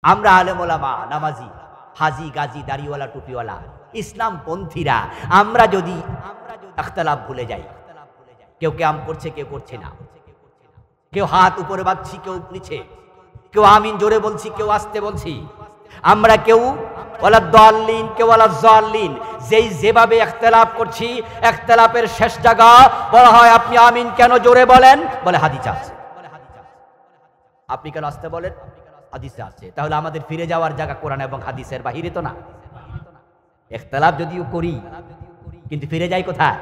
আমরা আলেম ওলামা, নামাজি, হাজি গাজী, দাড়িওয়ালা, টুপিওয়ালা, ইসলামপন্থীরা আমরা যদি ইখতিলাফ ভুলে যাই, কেউ কিয়াম করছে, কেউ করছে না, কেউ হাত উপরে বাঁধছি, কেউ নিচে, কেউ আমিন জোরে বলছি, কেউ আস্তে বলছি, আমরা কেউ ওয়ালা দাল্লিন, কেউ ওয়ালা জাল্লিন, যেভাবে ইখতিলাফ করছি, ইখতিলাফের শেষ জায়গা বলা হয় আপনি আমিন কেন জোরে বলেন, বলে হাদিসে আছে। আপনি কেন আস্তে বলেন, হাদিসে আছে। তাহলে আমাদের ফিরে যাওয়ার জায়গা কোরআন এবং হাদিসের বাহিরে তো না। ইখতিলাফ যদিও করি কিন্তু ফিরে যাই কোথায়?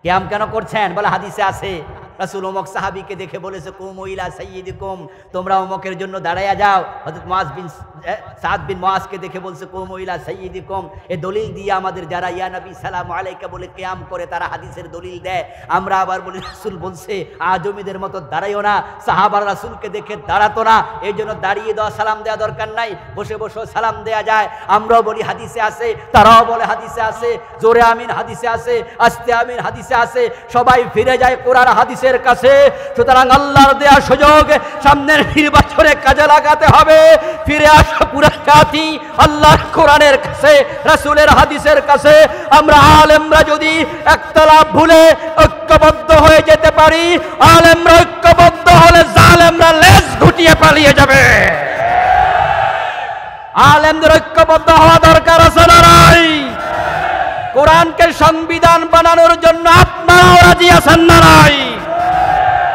কিয়াম কেন করছেন, বলে হাদিসে আছে। রাসূল অমুক সাহাবীকে দেখে বলেছে কুমু ইলা সাইয়্যিদিকুম, তোমরা অমুকের জন্য দাঁড়ায়া যাও। হযরত মুআজ বিন সাদ বিন মুআজকে দেখে বলছে কুমু ইলা সাইয়্যিদিকুম। এই দলিল দিয়ে আমাদের যারা ইয়া নবী সালামু আলাইকা বলে কিয়াম করে তারা হাদিসের দলিল দেয়। আমরা আবার বলি রাসূল বলছে আজমিদের মতো দাঁড়াইও না। সাহাবারা রাসূলকে দেখে দাঁড়াতো না, এই জন্য দাঁড়িয়ে দেওয়া সালাম দেওয়া দরকার নাই, বসে বসে সালাম দেয়া যায়। আমরাও বলি হাদিসে আছে, তারাও বলে হাদিসে আছে, জোরে আমিন হাদিসে আছে, আস্তে আমিন হাদিসে আছে। সবাই ফিরে যায় কোরআন হাদিসের কাছে। সুতরাং আল্লাহর দেয়া সুযোগ সামনের নির্বাচনে কাজে লাগাতে হবে। ফিরে আসা পুরা জাতি আল্লাহর কোরআনের কাছে, রাসূলের হাদিসের কাছে। আমরা আলেমরা যদি ইখতিলাফ ভুলে ঐক্যবদ্ধ হয়ে যেতে পারি, আলেমরা ঐক্যবদ্ধ হলে জালেমরা লেজ গুটিয়ে পালিয়ে যাবে। আলেমদের ঐক্যবদ্ধ হওয়া দরকার আছে না নাই? কোরআনকে সংবিধান বানানোর জন্য আপনারাও রাজি আছেন না নাই?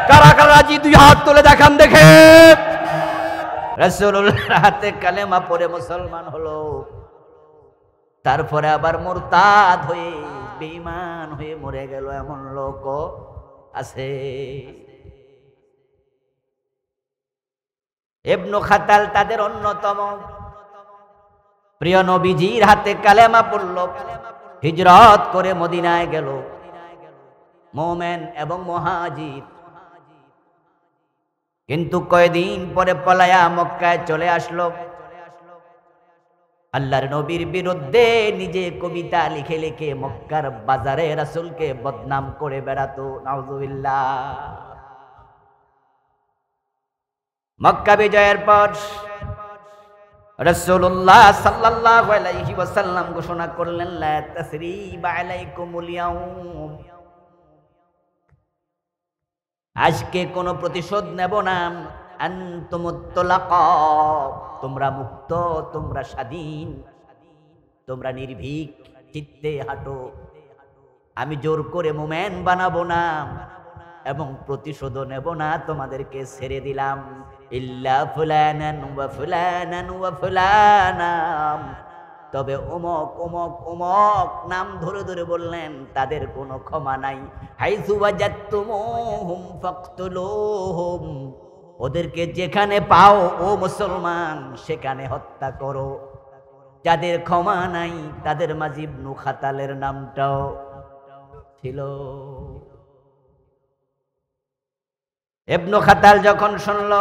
কারা কারা রাজি, দুই হাত তুলে দেখান দেখে। রাসূলুল্লাহর হাতে কালেমা পড়ে মুসলমান হলো, তারপরে আবার মুরতাদ হয়ে বেঈমান হয়ে মরে গেল এমন লোক আছে। ইবনে খাতাল তাদের অন্যতম। প্রিয় নবীজির হাতে কালেমা পড়ল, হিজরত করে মদিনায় গেল, মুমিন এবং মুহাজির। কিন্তু কয়দিন পরে পলায়া মক্কায় চলে আসলো। আল্লাহর নবীর বিরুদ্ধে নিজে কবিতা লিখে লিখে মক্কার বাজারে রাসূলকে বদনাম করে বেড়াতো। নাউযুবিল্লাহ। মক্কা বিজয়ের পর রাসূলুল্লাহ সাল্লাল্লাহু আলাইহি ওয়াসাল্লাম ঘোষণা করলেন, লা তাসরিবা আলাইকুমুল ইয়াউম, আজকে কোনো প্রতিশোধ নেব না। আনতুমুত তুলাকা, তোমরা মুক্ত, তোমরা স্বাধীন, তোমরা নির্ভীক চিত্তে হাঁটো। আমি জোর করে মুমিন বানাবো না এবং প্রতিশোধ নেব না, তোমাদেরকে ছেড়ে দিলাম। ইল্লা ফুলানান ওয়া ফুলানান ওয়া ফুলানা, তবে অমক অমক অমক নাম ধরে ধরে বললেন, তাদের কোনো ক্ষমা নাই। হাইসু ওয়াজাদতুমুহুম ফাকতুলুহুম, ওদেরকে যেখানে পাও ও মুসলমান সেখানে হত্যা করো। যাদের ক্ষমা নাই তাদের মাঝে ইবনে খাতালের নামটাও ছিল। ইবনে খাতাল যখন শুনল,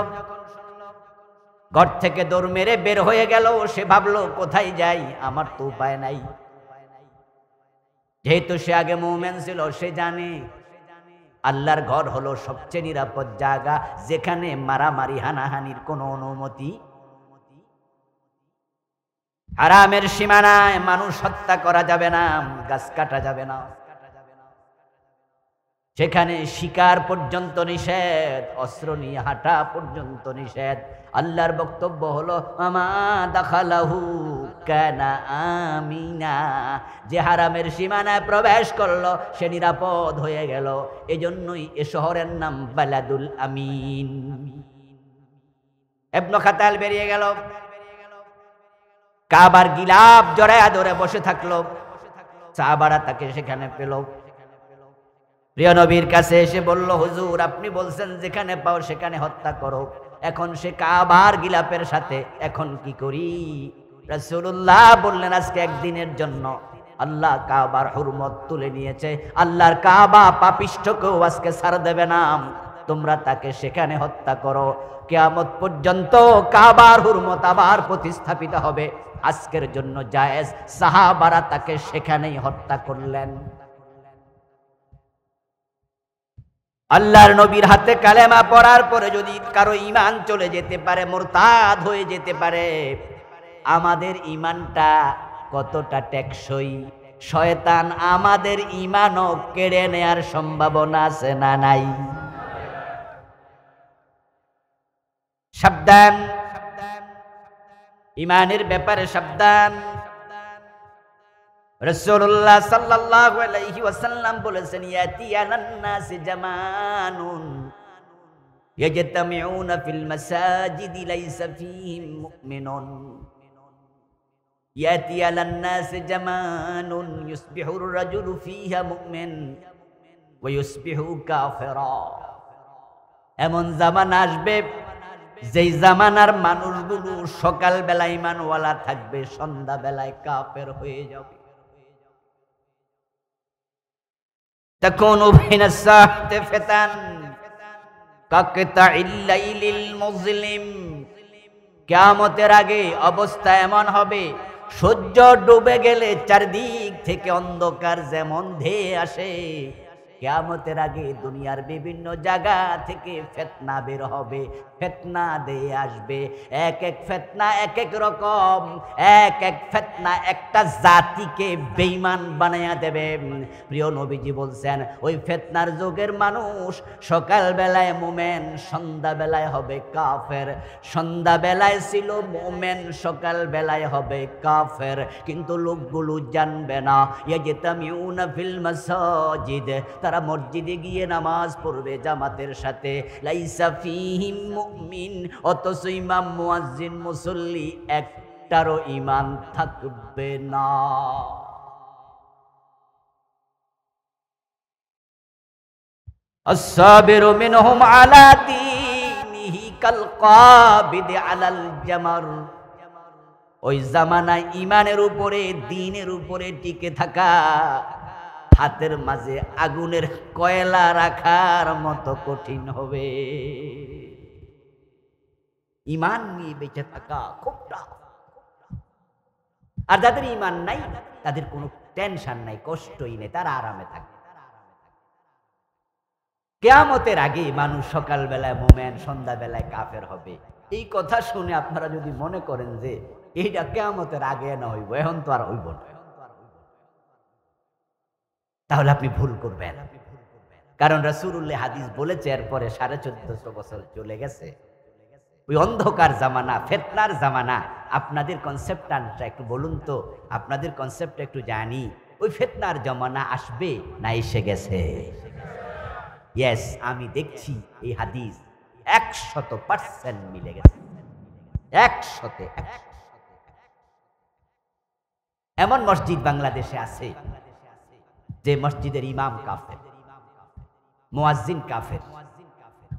ঘর থেকে দৌড় মেরে বের হয়ে গেল। সে ভাবলো কোথায় যাই, আমার তো উপায় নাই। যেহেতু সে আগে মুমিন ছিল, সে জানে আল্লাহর ঘর হলো সবচেয়ে নিরাপদ জায়গা, যেখানে মারামারি হানাহানির কোনো অনুমতি, হারামের সীমানায় মানুষ হত্যা করা যাবে না, গাছ কাটা যাবে না, সেখানে শিকার পর্যন্ত নিষেধ, অস্ত্র নিয়ে হাঁটা পর্যন্ত নিষেধ। আল্লাহর বক্তব্য হলো আমা দাখালাহু কানা আমিনা, যে হারামের সীমানায় প্রবেশ করলো সে নিরাপদ হয়ে গেল। এজন্যই এ শহরের নাম বালাদুল আমিন। ইবনে খাতাল বেরিয়ে গেল, কাবার গিলাফ জড়ায়া ধরে বসে থাকলো। সাহাবারা তাকে সেখানে পেল। প্রিয় নবীর কাছে এসে বলল, হুজুর আপনি বলছেন যেখানে পাও সেখানে হত্যা করো, এখন সে কাবার গিলাফের সাথে, এখন কি করি? রাসূলুল্লাহ বললেন, আজকে একদিনের জন্য আল্লাহ কাবার হুরমত তুলে নিয়েছে। আল্লাহর কাবা পাপিষ্ঠকেও আজকে ছাড় দেবে না, তোমরা তাকে সেখানে হত্যা করো। কিয়ামত পর্যন্ত কাবার হুরমত আবার প্রতিস্থাপিত হবে, আজকের জন্য জায়েজ। সাহাবারা তাকে সেখানেই হত্যা করলেন। আল্লাহর নবীর হাতে কালেমা পড়ার পরে যদি কারো ঈমান চলে যেতে পারে, মুরতাদ হয়ে যেতে পারে, আমাদের ঈমানটা কতটা টেকসই? শয়তান আমাদের ঈমানও কেড়ে নেয়ার সম্ভাবনা আছে না নাই? সাবধান, ঈমানের ব্যাপারে সাবধান। রাসূলুল্লাহ সাল্লাল্লাহু আলাইহি ওয়াসাল্লাম বলেছেন, ইয়াতি আলান নাসি জামানুন ইয়াজতামিউনা ফিল মাসাজিদি লাইসা ফীহিম মুমিনুন। ইয়াতি আলান নাসি জামানুন ইউসবিহুর রাজুলু ফীহা মুমিন ওয়া ইউসবিহু কাফিরা। এমন জামানা আসবে যেই জামানার মানুষগুলো সকাল বেলায় ঈমানওয়ালা থাকবে, সন্ধ্যা বেলায় কাফের হয়ে যাবে। তাকুনু বাইনা সাহতে ফিতান কাকতাইল লাইলিল মুজলিম। কিয়ামতের আগে অবস্থা এমন হবে, সূর্য ডুবে গেলে চারদিক থেকে অন্ধকার যেমন ধেয়ে আসে, কিয়ামতের আগে দুনিয়ার বিভিন্ন জায়গা থেকে ফিতনা বের হবে, ফিতনা দিয়ে আসবে। এক এক ফিতনা এক এক রকম, এক এক ফিতনা একটা জাতিকে বেঈমান বানায়া দেবে। প্রিয় নবীজি বলছেন, ওই ফিতনার যুগের মানুষ সকাল বেলায় মুমিন, সন্ধ্যা বেলায় হবে কাফের। সন্ধ্যা বেলায় ছিল মুমিন, সকাল বেলায় হবে কাফের। কিন্তু লোকগুলো জানবে না। ইয়াজতামিউনা ফিল মাসাজিদ, তারা মসজিদে গিয়ে নামাজ পড়বে জামাতের সাথে। লাইসা ফীহিম মুমিন, অথচ ইমাম মুয়াজ্জিন মুসল্লি একটারও ঈমান থাকবে না। আসসাবিরু মিনহুম আলা দীনিহি কাল কাবিদ আলাল জামার। ওই জামানায় ঈমানের উপরে, দ্বীনের উপরে টিকে থাকা হাতের মাঝে আগুনের কয়লা রাখার মতো কঠিন হবে। ঈমান নিয়ে বেঁচে থাকা খুব টাফ। আর যাদের ঈমান নাই তাদের কোনো টেনশন নাই, কষ্টই নেই, তারা আরামে থাকে। কিয়ামতের আগে মানুষ সকাল বেলায় মুমিন, সন্ধ্যা বেলায় কাফের হবে। এই কথা শুনে আপনারা যদি মনে করেন যে এইটা কিয়ামতের আগে না হইব, এখন তো আর হইব না, তাহলে আপনি ভুল করবেন। কারণ রাসূলুল্লাহ হাদিস বলেছে, এরপরে 1450 বছর চলে গেছে, ওই অন্ধকার জামানা, ফিতনার জামানা। আপনাদের কনসেপ্টটা একটু বলুন তো, আপনাদের কনসেপ্টটা একটু জানি। ওই ফিতনার জামানা আসবে না এসে গেছে? ইয়েস, আমি দেখছি এই হাদিস 100% মিলে গেছে, 100-তে 100। এমন মসজিদ বাংলাদেশে আছে যে মসজিদের ইমাম কাফের, মুয়াজ্জিন কাফের,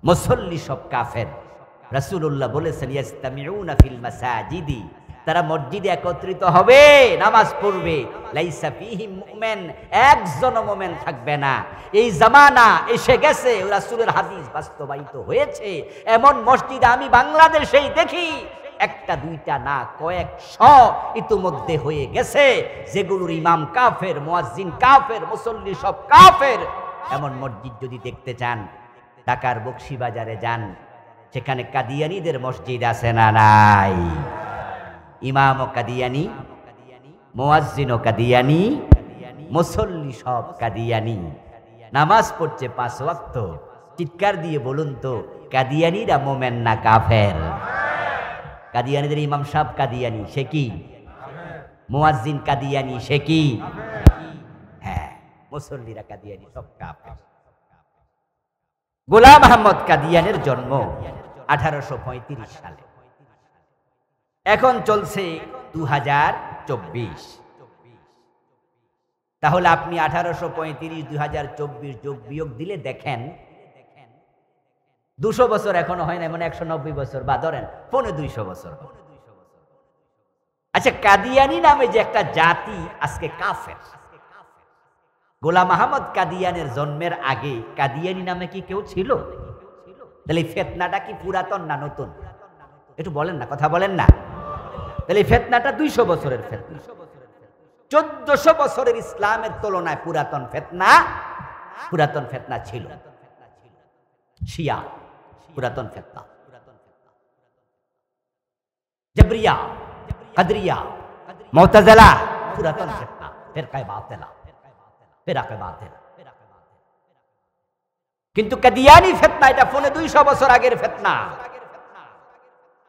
মুসল্লি সব কাফের। রাসূলুল্লাহ বলেছেন, ইয়াজতামিউনা ফিল মাসাজিদি, তারা মসজিদে একত্রিত হবে, নামাজ পড়বে। লাইসা ফীহিম মুমিন, একজন মুমিন থাকবে না। এই জামানা এসে গেছে, রাসূলের হাদিস বাস্তবায়িত হয়েছে। এমন মসজিদ আমি বাংলাদেশেই দেখি, একটা দুইটা না, কয়েকশো ইতিমধ্যে হয়ে গেছে, যেগুলোর ইমাম কাফের, মুয়াজ্জিন কাফের, মুসল্লি সব কাফের। এমন মসজিদ যদি দেখতে চান, ঢাকার বকশীবাজারে যান, সেখানে কাদিয়ানীদের মসজিদ আছে না নাই? ইমামও কাদিয়ানী, মুয়াজ্জিনও কাদিয়ানী, মুসল্লি সব কাদিয়ানী, নামাজ পড়ছে 5 ওয়াক্ত। চিৎকার দিয়ে বলুন তো, কাদিয়ানীরা মুমিন না কাফের? কাদিয়ানীদের ইমাম সাহেব কাদিয়ানী, সে কি? মুয়াজ্জিন কাদিয়ানী, সে কি? হ্যাঁ, মুসল্লিরা কাদিয়ানী, সব কাফের। গোলাম আহমদ কাদিয়ানের জন্ম 1835 সালে, এখন চলছে 2024। তাহলে আপনি 1835, 2024 যোগ বিয়োগ দিলে দেখেন 200 বছর এখনো হয় না, মানে 190 বছর, বা ধরেন 250 বছর। আচ্ছা, কাদিয়ানী নামে যে একটা জাতি আজকে কাফের, গোলাম আহমদ কাদিয়ানের জন্মের আগে কাদিয়ানী নামে কি কেউ ছিল? তাহলে ফিতনাটা কি পুরাতন না নতুন? একটু বলেন না, কথা বলেন না। তাহলে ফিতনাটা 200 বছরের ফিতনা, 1400 বছরের ইসলামের তুলনায় পুরাতন ফিতনা ছিল। শিয়া পুরাতন ফিতনা, জবরিয়া, কাদরিয়া, মুতাজিলা পুরাতন ফিতনা, ফিরকায়ে বাতিলা, ফিরকায়ে বাতিলা। কিন্তু কাদিয়ানি ফিতনা এটা ফোনে 200 বছর আগের ফিতনা।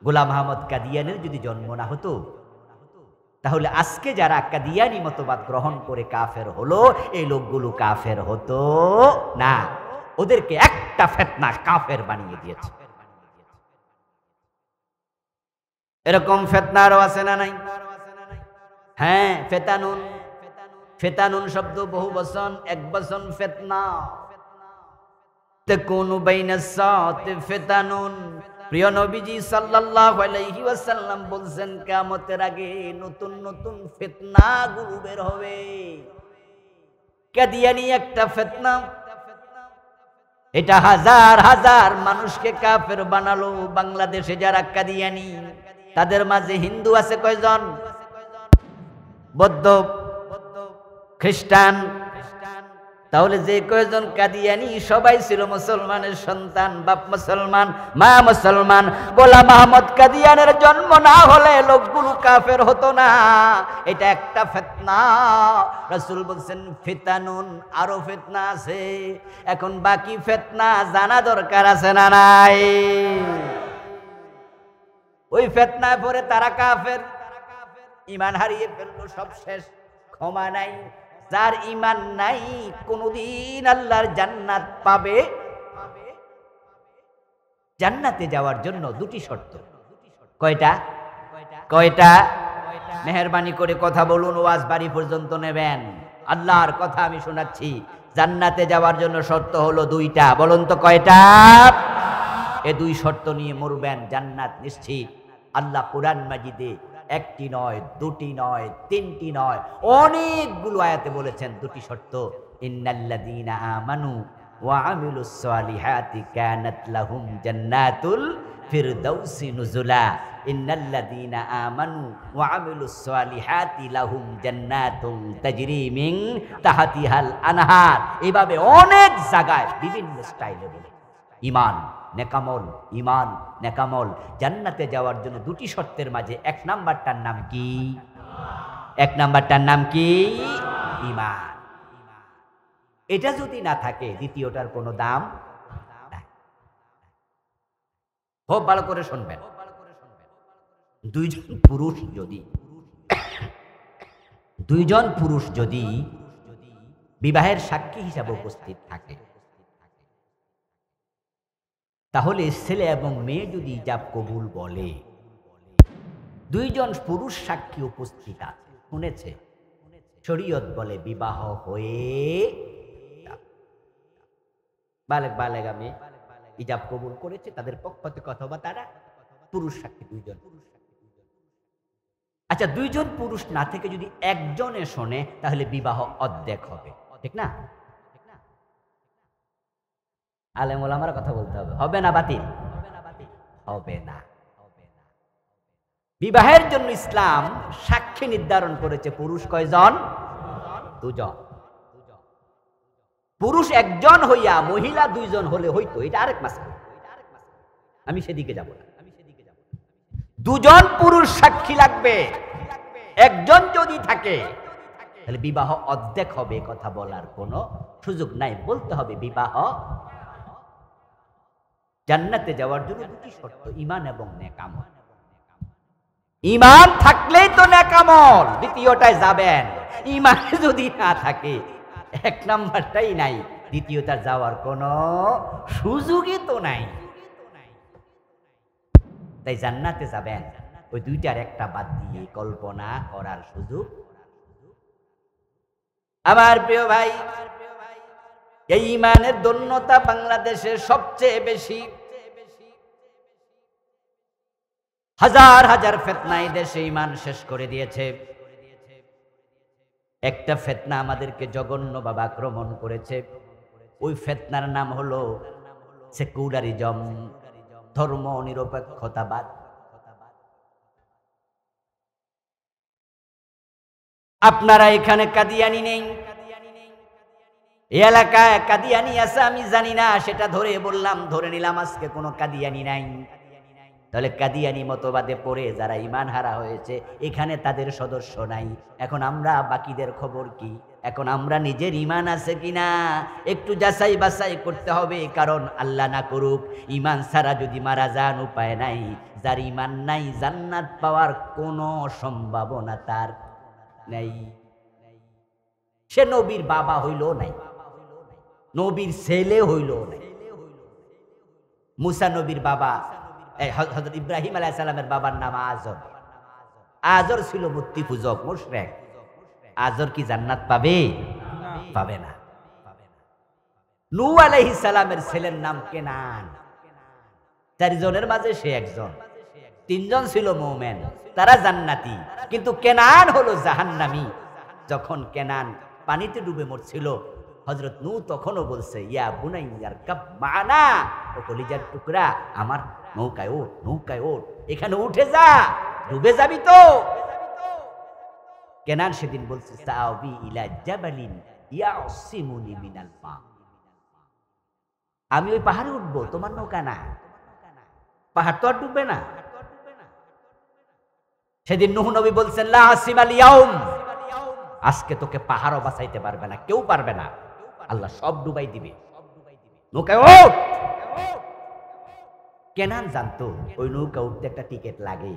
গোলাম আহমদ কাদিয়ানির যদি জন্ম না হতো, তাহলে আজকে যারা কাদিয়ানি মতবাদ গ্রহণ করে কাফের হলো, এই লোকগুলো কাফের হতো না। ওদেরকে একটা ফিতনা কাফের বানিয়ে দিয়েছে। এরকম ফিতনা আরো আছে না নাই? হ্যাঁ, ফেতানুন। ফেতানুন শব্দ বহু বচন, এক বচন ফিতনা। তাকুনু বাইনাস সাআতি ফিতানুন। প্রিয় নবীজি সাল্লাল্লাহু আলাইহি ওয়াসাল্লাম বলছেন, কিয়ামতের আগে নতুন নতুন ফিতনা গুলো বের হবে। কাদিয়ানি একটা ফিতনা, এটা হাজার হাজার মানুষকে কাফের বানালো। বাংলাদেশে যারা কাদিয়ানি, তাদের মাঝে হিন্দু আছে কয়জন? বৌদ্ধ, খ্রিস্টান। তাহলে যে কয়জন কাদিয়ানি সবাই ছিল মুসলমানের সন্তান, বাপ মুসলমান, মা মুসলমান। গোলাম আহমদ কাদিয়ানের জন্ম না হলে লোকগুলো কাফের হতো না। এটা একটা ফিতনা। রাসূল বলছেন ফিতানুন, আরো ফিতনা আছে। এখন বাকি ফিতনা জানা দরকার আছে না নাই? ওই ফিতনায় পড়ে তারা কাফের, ঈমান হারিয়ে ফেললো, সব শেষ, ক্ষমা নাই। যার ঈমান নাই কোনদিন আল্লাহর জান্নাত পাবে। জান্নাতে যাওয়ার জন্য দুটি শর্ত। কয়টা? কয়টা? মেহেরবানি করে কথা বলুন, ওয়াজ বাড়ি পর্যন্ত নেবেন। আল্লাহর কথা আমি শোনাচ্ছি। জান্নাতে যাওয়ার জন্য শর্ত হলো দুইটা। বলুন তো কয়টা? এই দুই শর্ত নিয়ে মরবেন, জান্নাত নিশ্চিত। আল্লাহ কুরআন মাজিদে একটি নয়, দুটি নয়, তিনটি নয়, অনেকগুলো আয়াতে বলেছেন দুটি শর্ত। ইন্নাল্লাযীনা আমানু ওয়া আমিলুস সালিহাতি কানাত লাহুম জান্নাতুল ফিরদাউসি নুজুলা। ইন্নাল্লাযীনা আমানু ওয়া আমিলুস সালিহাতি লাহুম জান্নাতুন তাজরি মিন তাহতিহাল আনহার। এভাবে অনেক জায়গায় বিভিন্ন স্টাইলে বলে ঈমান নেকামল, ঈমান নেকামল। জান্নাতে যাওয়ার জন্য দুটি শর্তের মাঝে এক নাম্বারটার নাম কি? এক নাম্বারটার নাম কি? ঈমান। এটা যদি না থাকে দ্বিতীয়টার কোনো দাম নাই। খুব ভালো করে শুনবেন। দুইজন পুরুষ যদি বিবাহের সাক্ষী হিসাবে উপস্থিত থাকে, তাহলে ছেলে এবং মেয়ে যদি ইজাব কবুল বলে, দুইজন পুরুষ সাক্ষী উপস্থিত আছে, শুনেছে, শরীয়ত বলে বিবাহ হয়ে বালেগ বালেগা মেয়ে ইজাব কবুল করেছে, তাদের পক্ষ থেকে অথবা তারা পুরুষ সাক্ষী দুইজন। আচ্ছা, দুইজন পুরুষ না থেকে যদি একজনে শোনে, তাহলে বিবাহ অর্ধেক হবে, ঠিক না? আলেম ওলামার কথা বলতে হবে। হবে না বাতিল? হবে না। বিবাহের জন্য ইসলাম সাক্ষী নির্ধারণ করেছে পুরুষ কয়জন? দুজন। পুরুষ একজন হইয়া মহিলা দুইজন হলে হইতো, এটা আরেক মাসলা, আমি সেদিকে যাব না। দুজন পুরুষ সাক্ষী লাগবে। একজন যদি থাকে তাহলে বিবাহ অর্ধেক হবে, কথা বলার কোনো সুযোগ নাই। বলতে হবে বিবাহ। জান্নাতে যাওয়ার জন্য দুটি শর্ত, ঈমান এবং নেকামল। ঈমান থাকলেই তো নেকামল, দ্বিতীয়টায় যাবেন। ঈমান যদি না থাকে, এক নাম্বারটাই নাই, দ্বিতীয়টা যাওয়ার কোনো সুযোগই তো নাই। তাই জান্নাতে যাবেন, ওই দুইটার একটা বাদ দিয়ে কল্পনা করার সুযোগ। আমার প্রিয় ভাই, এই ঈমানের ধন্যতা বাংলাদেশের সবচেয়ে বেশি। হাজার হাজার ফিতনা এই দেশে ঈমান শেষ করে দিয়েছে। একটা ফিতনা আমাদেরকে জঘন্যভাবে আক্রমণ করেছে। ওই ফিতনার নাম হলো সেকুলারিজম, ধর্ম নিরপেক্ষতাবাদ। আপনারা এখানে কাদিয়ানি নেই, এই এলাকায় কাদিয়ানি আছে আমি জানি না, সেটা ধরে বললাম, ধরে নিলাম আজকে কোনো কাদিয়ানি নাই। তাহলে কাদিয়ানি মতবাদে পড়ে যারা ঈমান হারা হয়েছে এখানে তাদের সদস্য নাই। এখন আমরা বাকিদের খবর কি? এখন আমরা নিজের ঈমান আছে কিনা একটু যাচাই বাছাই করতে হবে। কারণ আল্লাহ না করুক ঈমান ছাড়া যদি মারা যান উপায় নাই। যার ঈমান নাই জান্নাত পাওয়ার কোনো সম্ভাবনা তার নাই। সে নবীর বাবা হইল নাই, নবীর ছেলে হইল নাই। মুসা নবীর বাবা, হযরত ইব্রাহিম আলাইহিস সালামের বাবার নাম আজর। আজর ছিল মূর্তি পূজক, মুশরিক। আজর কি জান্নাত পাবে? পাবে না। নূহ আলাইহিস সালামের ছেলের নাম কেনান। 4 জনের মাঝে সে একজন। 3 জন ছিল মুমিন, তারা জান্নাতি, কিন্তু কেনান হলো জাহান্নামী। যখন কেনান পানিতে ডুবে মরছিল, হযরত নূহ তখনও বলছে, ইয়া বুনাইয়ার কাব মানা, ও কলিজার টুকরা, আমার নৌকায় ওঠ, নৌকায় ওঠ, এখানে উঠে যা, ডুবে যাবি তো। কেনান সেদিন বলছে, সাআবি ইলা জাবালিন ইয়াসিমুনি মিনাল মা, আমি ওই পাহাড়ে উঠবো, তোমার নৌকা না, পাহাড় তো আর ডুববে না। সেদিন নূহ নবী বলছেন, লা আসিমাল ইয়াউম, আজকে তোকে পাহাড়ও বাঁচাইতে পারবে না, কেউ পারবে না, আল্লাহ সব ডুবাই দিবে, নৌকায় ওঠ। কেনান জানতো ওই নৌকা উঠতে একটা টিকিট লাগে,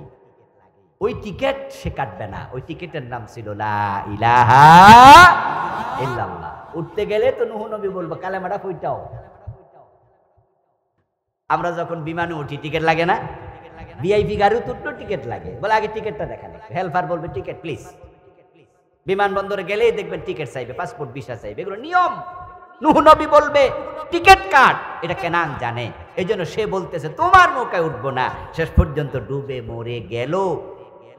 ওই টিকিট সে কাটবে না। ওই টিকিটের নাম ছিল লা ইলাহা ইল্লাল্লাহ। উঠতে গেলে তো নূহ নবী বলবো, কালেমাটা কইটাও। আমরা যখন বিমানে উঠি টিকিট লাগে না? ভিআইপি গাড়ি উঠলো টিকিট লাগে, বলে আগে টিকিটটা দেখান। হেল্পার বলবে টিকিট প্লিজ। বিমানবন্দরে গেলেই দেখবেন টিকিট চাইবে, পাসপোর্ট ভিসা চাইবে, এগুলো নিয়ম। নূহ নবী বলবে টিকিট কাট, এটা কেনান জানে। এই জন্য সে বলতেছে তোমার নৌকায় উঠবো না। শেষ পর্যন্ত ডুবে মরে গেল।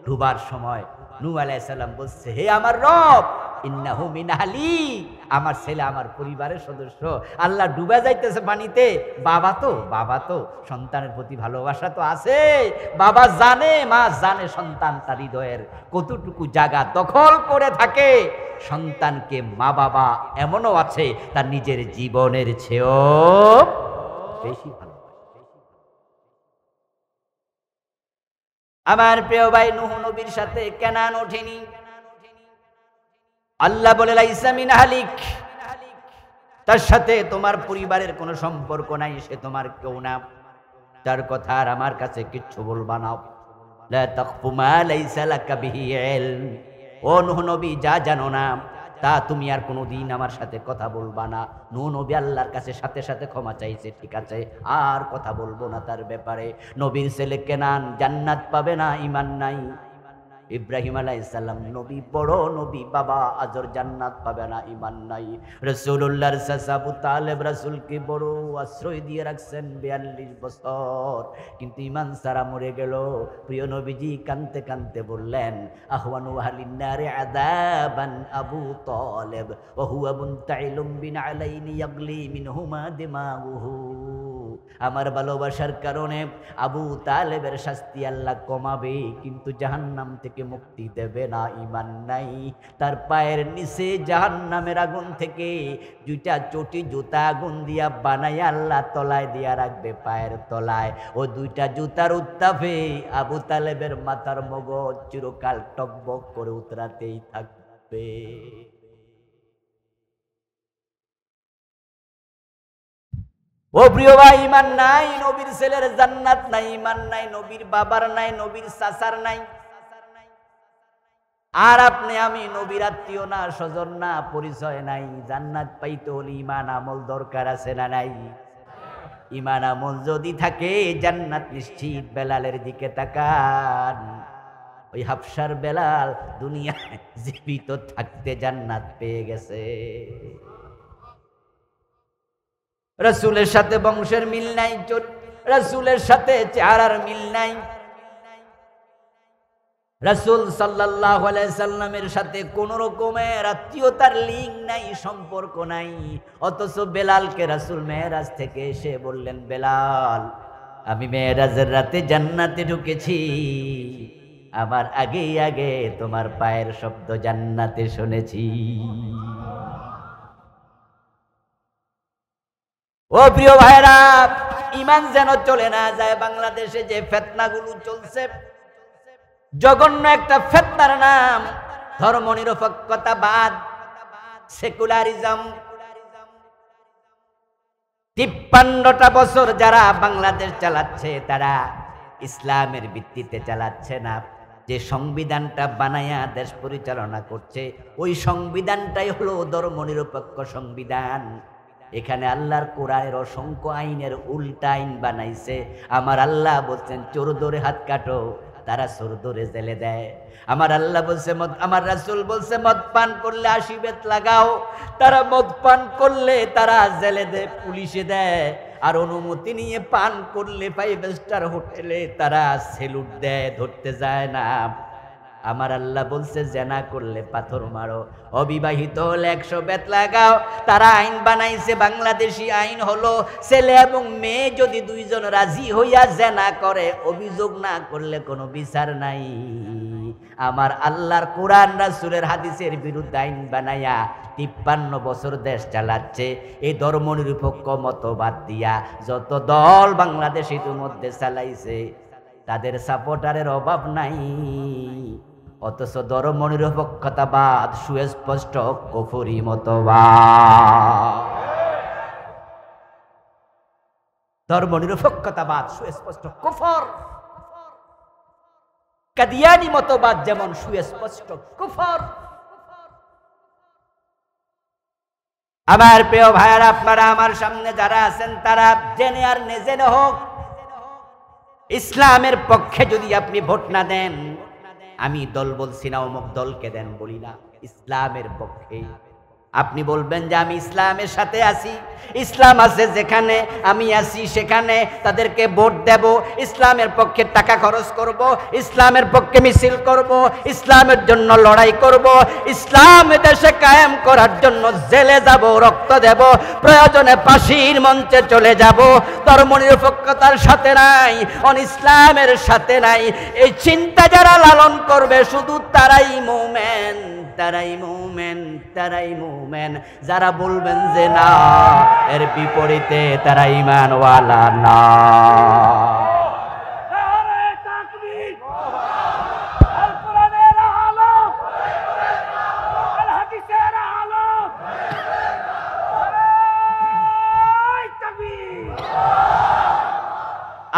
ডুবার সময় নূহ আলাইহিস সালাম বলছে, হে আমার রব, ইন্নাহু মিন আহলি, আমার ছেলে আমার পরিবারের সদস্য। আল্লাহ ডুবে যাইতেছে পানিতে, বাবা তো সন্তানের প্রতি ভালোবাসা তো আছে। বাবা জানে, মা জানে সন্তান তার হৃদয়ের কতটুকু জায়গা দখল করে থাকে। সন্তানকে মা বাবা এমনও আছে তার নিজের জীবনের চেয়েও বেশি ভালো। আমার প্রিয় ভাই, নূহ নবীর সাথে কেনান ওঠেনি। আল্লাহ বলে, লাইসা মিন আহলিক, তার সাথে তোমার পরিবারের কোনো সম্পর্ক নাই, সে তোমার কেউ না, তার কথা আর আমার কাছে কিচ্ছু বলবা না। লা তাকফু মা লাইসা লাকা বিহি ইলম, ও নূহ নবী, যা জানো না তা তুমি আর কোনোদিন আমার সাথে কথা বলবা না। নূহ নবী আল্লাহর কাছে সাথে সাথে ক্ষমা চাইছে, ঠিক আছে আর কথা বলবো না তার ব্যাপারে। নবীর ছেলে কেনান জান্নাত পাবে না, ঈমান নাই। ইব্রাহিম আলাইহিস সালাম নবী, বড় নবী, বাবা আজর জান্নাত পাবে না, ঈমান নাই। রাসূলুল্লাহর চাচা আবু তালেব রাসূলকে বড় আশ্রয় দিয়ে রাখছেন 42 বছর, কিন্তু ঈমান ছাড়া মরে গেল। প্রিয় নবীজি কানতে কানতে বললেন, আহওয়ানু আহলিন নারে আযাবান আবু তালেব ওয়া হুয়া মুনতাইলুম বিন আলাইনি ইয়াগলি মিনহুমা দিমাগুহু। আমার ভালোবাসার কারণে আবু তালেবের শাস্তি আল্লাহ কমাবে, কিন্তু জাহান্নাম থেকে মুক্তি দেবে না, ঈমান নাই। তার পায়ের নিচে জাহান্নামের আগুন থেকে 2টা চটি জুতা আগুন দিয়া বানাই আল্লাহ তলায় দিয়া রাখবে, পায়ের তলায়। ও 2টা জুতার উত্তাপে আবু তালেবের মাথার মগজ চিরকাল টকবক করে উতরাতেই থাকবে। ও প্রিয় ভাই, ঈমান নাই, নবীর ছেলের জান্নাত নাই। ঈমান নাই, নবীর বাবার নাই, নবীর চাচার নাই। আর আপনি আমি নবীর আত্মীয় না, স্বজন না, পরিচয় নাই। জান্নাত পাইতে হলে ঈমান আমল দরকার আছে না নাই? ঈমান আমল যদি থাকে জান্নাত নিশ্চিত। বেলালের দিকে তাকান, ওই হাফসার বেলাল দুনিয়ায় জীবিত থাকতে জান্নাত পেয়ে গেছে। রাসূলের সাথে বংশের মিল নাই, রাসূলের সাথে চেহারার মিল নাই, রাসূল সাল্লাল্লাহু আলাইহি সাল্লামের সাথে কোন রকমের আত্মীয়তার লিঙ্ক নাই, সম্পর্ক নাই। অথচ বেলালকে রাসূল মেরাজ থেকে এসে বললেন, বেলাল, আমি মেরাজের রাতে জান্নাতে ঢুকেছি, আমার আগে আগে তোমার পায়ের শব্দ জান্নাতে শুনেছি। ও প্রিয় ভাইরা, ইমান যেন চলে না যায়। বাংলাদেশে যে ফিতনাগুলো চলছে, জঘন্য একটা ফিতনার নাম ধর্মনিরপেক্ষতাবাদ, সেকুলারিজম। 53টা বছর যারা বাংলাদেশ চালাচ্ছে, তারা ইসলামের ভিত্তিতে চালাচ্ছে না। যে সংবিধানটা বানায়া দেশ পরিচালনা করছে, ওই সংবিধানটাই হলো ধর্মনিরপেক্ষ সংবিধান। এখানে আল্লাহর কোরআনের অসংখ্য আইনের উল্টা আইন বানাইছে। আমার আল্লাহ বলছেন চোর ধরে হাত কাটো, তারা চোর ধরে জেলে দেয়। আমার আল্লাহ বলছে আমার রাসূল বলছে মদ পান করলে 80 বেত লাগাও, তারা মদ পান করলে তারা জেলে দেয়, পুলিশে দেয়। আর অনুমতি নিয়ে পান করলে 5 স্টার হোটেলে তারা সেলুট দেয়, ধরতে যায় না। আমার আল্লাহ বলছে জেনা করলে পাথর মারো, অবিবাহিত হলে 100 বেত লাগাও। তারা আইন বানাইছে, বাংলাদেশি আইন হলো ছেলে এবং মেয়ে যদি দুইজন রাজি হইয়া জেনা করে, অভিযোগ না করলে কোনো বিচার নাই। আমার আল্লাহর কোরআন রাসূলের হাদিসের বিরুদ্ধে আইন বানায়া 53 বছর দেশ চালাচ্ছে। এই ধর্মনিরপেক্ষ মতবাদ দিয়া যত দল বাংলাদেশ ইতিমধ্যে চালাইছে, তাদের সাপোর্টারের অভাব নাই। অথচ ধর্মনিরপেক্ষতাবাদ সুস্পষ্ট কুফরি মতবাদ। ধর্মনিরপেক্ষতাবাদ সুস্পষ্ট কুফর। কাদিয়ানি মতবাদ যেমন সুস্পষ্ট কুফর। আমার প্রিয় ভাইয়ারা, আপনারা আমার সামনে যারা আছেন, তারা জেনে আর নেজেনে হোক, ইসলামের পক্ষে যদি আপনি ভোট না দেন, আমি দল বলছি না অমুক দলকে দেন বলি না, ইসলামের পক্ষে আপনি বলবেন যে আমি ইসলামের সাথে আছি, ইসলাম আছে যেখানে আমি আছি সেখানে তাদেরকে ভোট দেব, ইসলামের পক্ষে টাকা খরচ করব, ইসলামের পক্ষে মিছিল করব, ইসলামের জন্য লড়াই করব, ইসলাম দেশে কায়েম করার জন্য জেলে যাব, রক্ত দেব, প্রয়োজনে ফাঁসির মঞ্চে চলে যাব। ধর্মনিরপেক্ষতার সাথে নাই, ইসলামের সাথে নাই, এই চিন্তা যারা লালন করবে শুধু তারাই মুমিন, তারাই মুমিন, তারাই মুমিন। যারা বলবেন যে না, এর বিপরীতে তারা ঈমানওয়ালা না।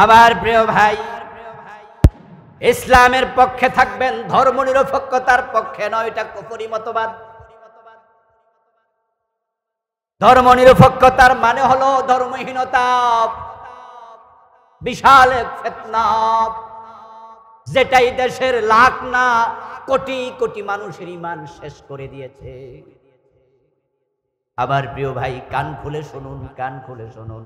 আমার প্রিয় ভাই, ইসলামের পক্ষে থাকবেন, ধর্মনিরপেক্ষতার পক্ষে নয়, এটা কুফরি মতবাদ। ধর্মনিরপেক্ষতার মানে হলো ধর্মহীনতা, বিশাল এক ফিতনা, যেটাই দেশের লাখ না কোটি কোটি মানুষের ঈমান শেষ করে দিয়েছে। আমার প্রিয় ভাই, কান খুলে শুনুন, কান খুলে শুনুন,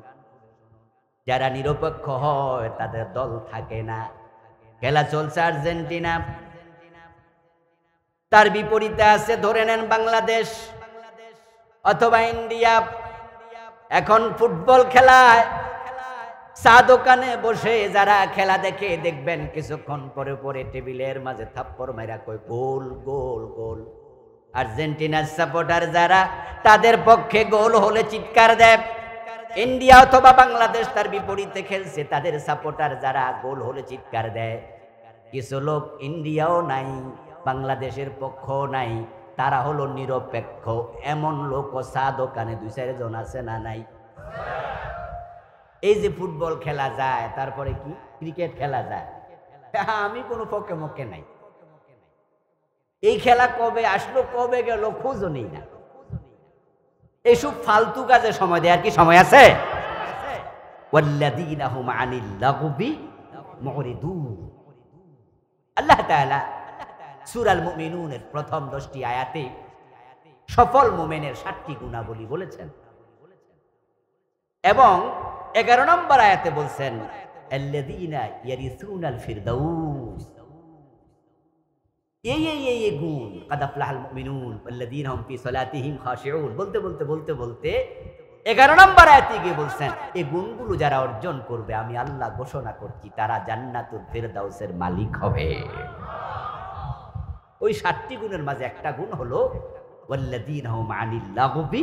যারা নিরপেক্ষ হয় তাদের দল থাকে না। খেলা চলছে আর্জেন্টিনা, তার বিপরীতে আছে ধরে নেন বাংলাদেশ অথবা ইন্ডিয়া। এখন ফুটবল খেলায় চা দোকানে বসে যারা খেলা দেখে, দেখবেন কিছুক্ষণ পরে পরে টেবিলের মাঝে থাপ্পড় মাইরা কই গোল গোল গোল। আর্জেন্টিনার সাপোর্টার যারা, তাদের পক্ষে গোল হলে চিৎকার দেয়। ইন্ডিয়া অথবা বাংলাদেশ তার বিপরীতে খেলছে, তাদের সাপোর্টার যারা গোল হলে চিৎকার দেয়। কিছু লোক ইন্ডিয়াও নাই, বাংলাদেশের পক্ষও নাই, তারা হলো নিরপেক্ষ। এমন লোক চা দোকানে 2-4 জন আছে না নাই? এই যে ফুটবল খেলা যায়, তারপরে কি ক্রিকেট খেলা যায়, আমি কোনো পক্ষে মক্ষে নাই। এই খেলা কবে আসলো কবে গেল খোঁজও নেই না। এইসব ফালতু কাজে সময় দেয়, আর কি সময় আছে? ওয়াল্লাযীনা হুম আনিল লাগবি মুরিদুন। আল্লাহ তাআলা সূরা আল মুমিনুনের প্রথম 10টি আয়াতে সফল মুমিনের 7টি গুণাবলী বলেছেন, এবং 11 নম্বর আয়াতে বলছেন আল্লাযীনা ইয়ারিসুনাল ফিরদাউস। এই গুণ, কাদ আফলাহাল মুমিনুন আল্লাযীনা হুম ফি সালাতিহিম খাশিউন, বলতে বলতে বলতে বলতে 11 নম্বর আয়াতে গিয়ে বলছেন এই গুণগুলো যারা অর্জন করবে, আমি আল্লাহ ঘোষণা করছি তারা জান্নাতুল ফিরদাউসের মালিক হবে। ওই 7টি গুণের মাঝে একটা গুণ হলো ওয়াল্লাযীনা হুম আনিল লাগবি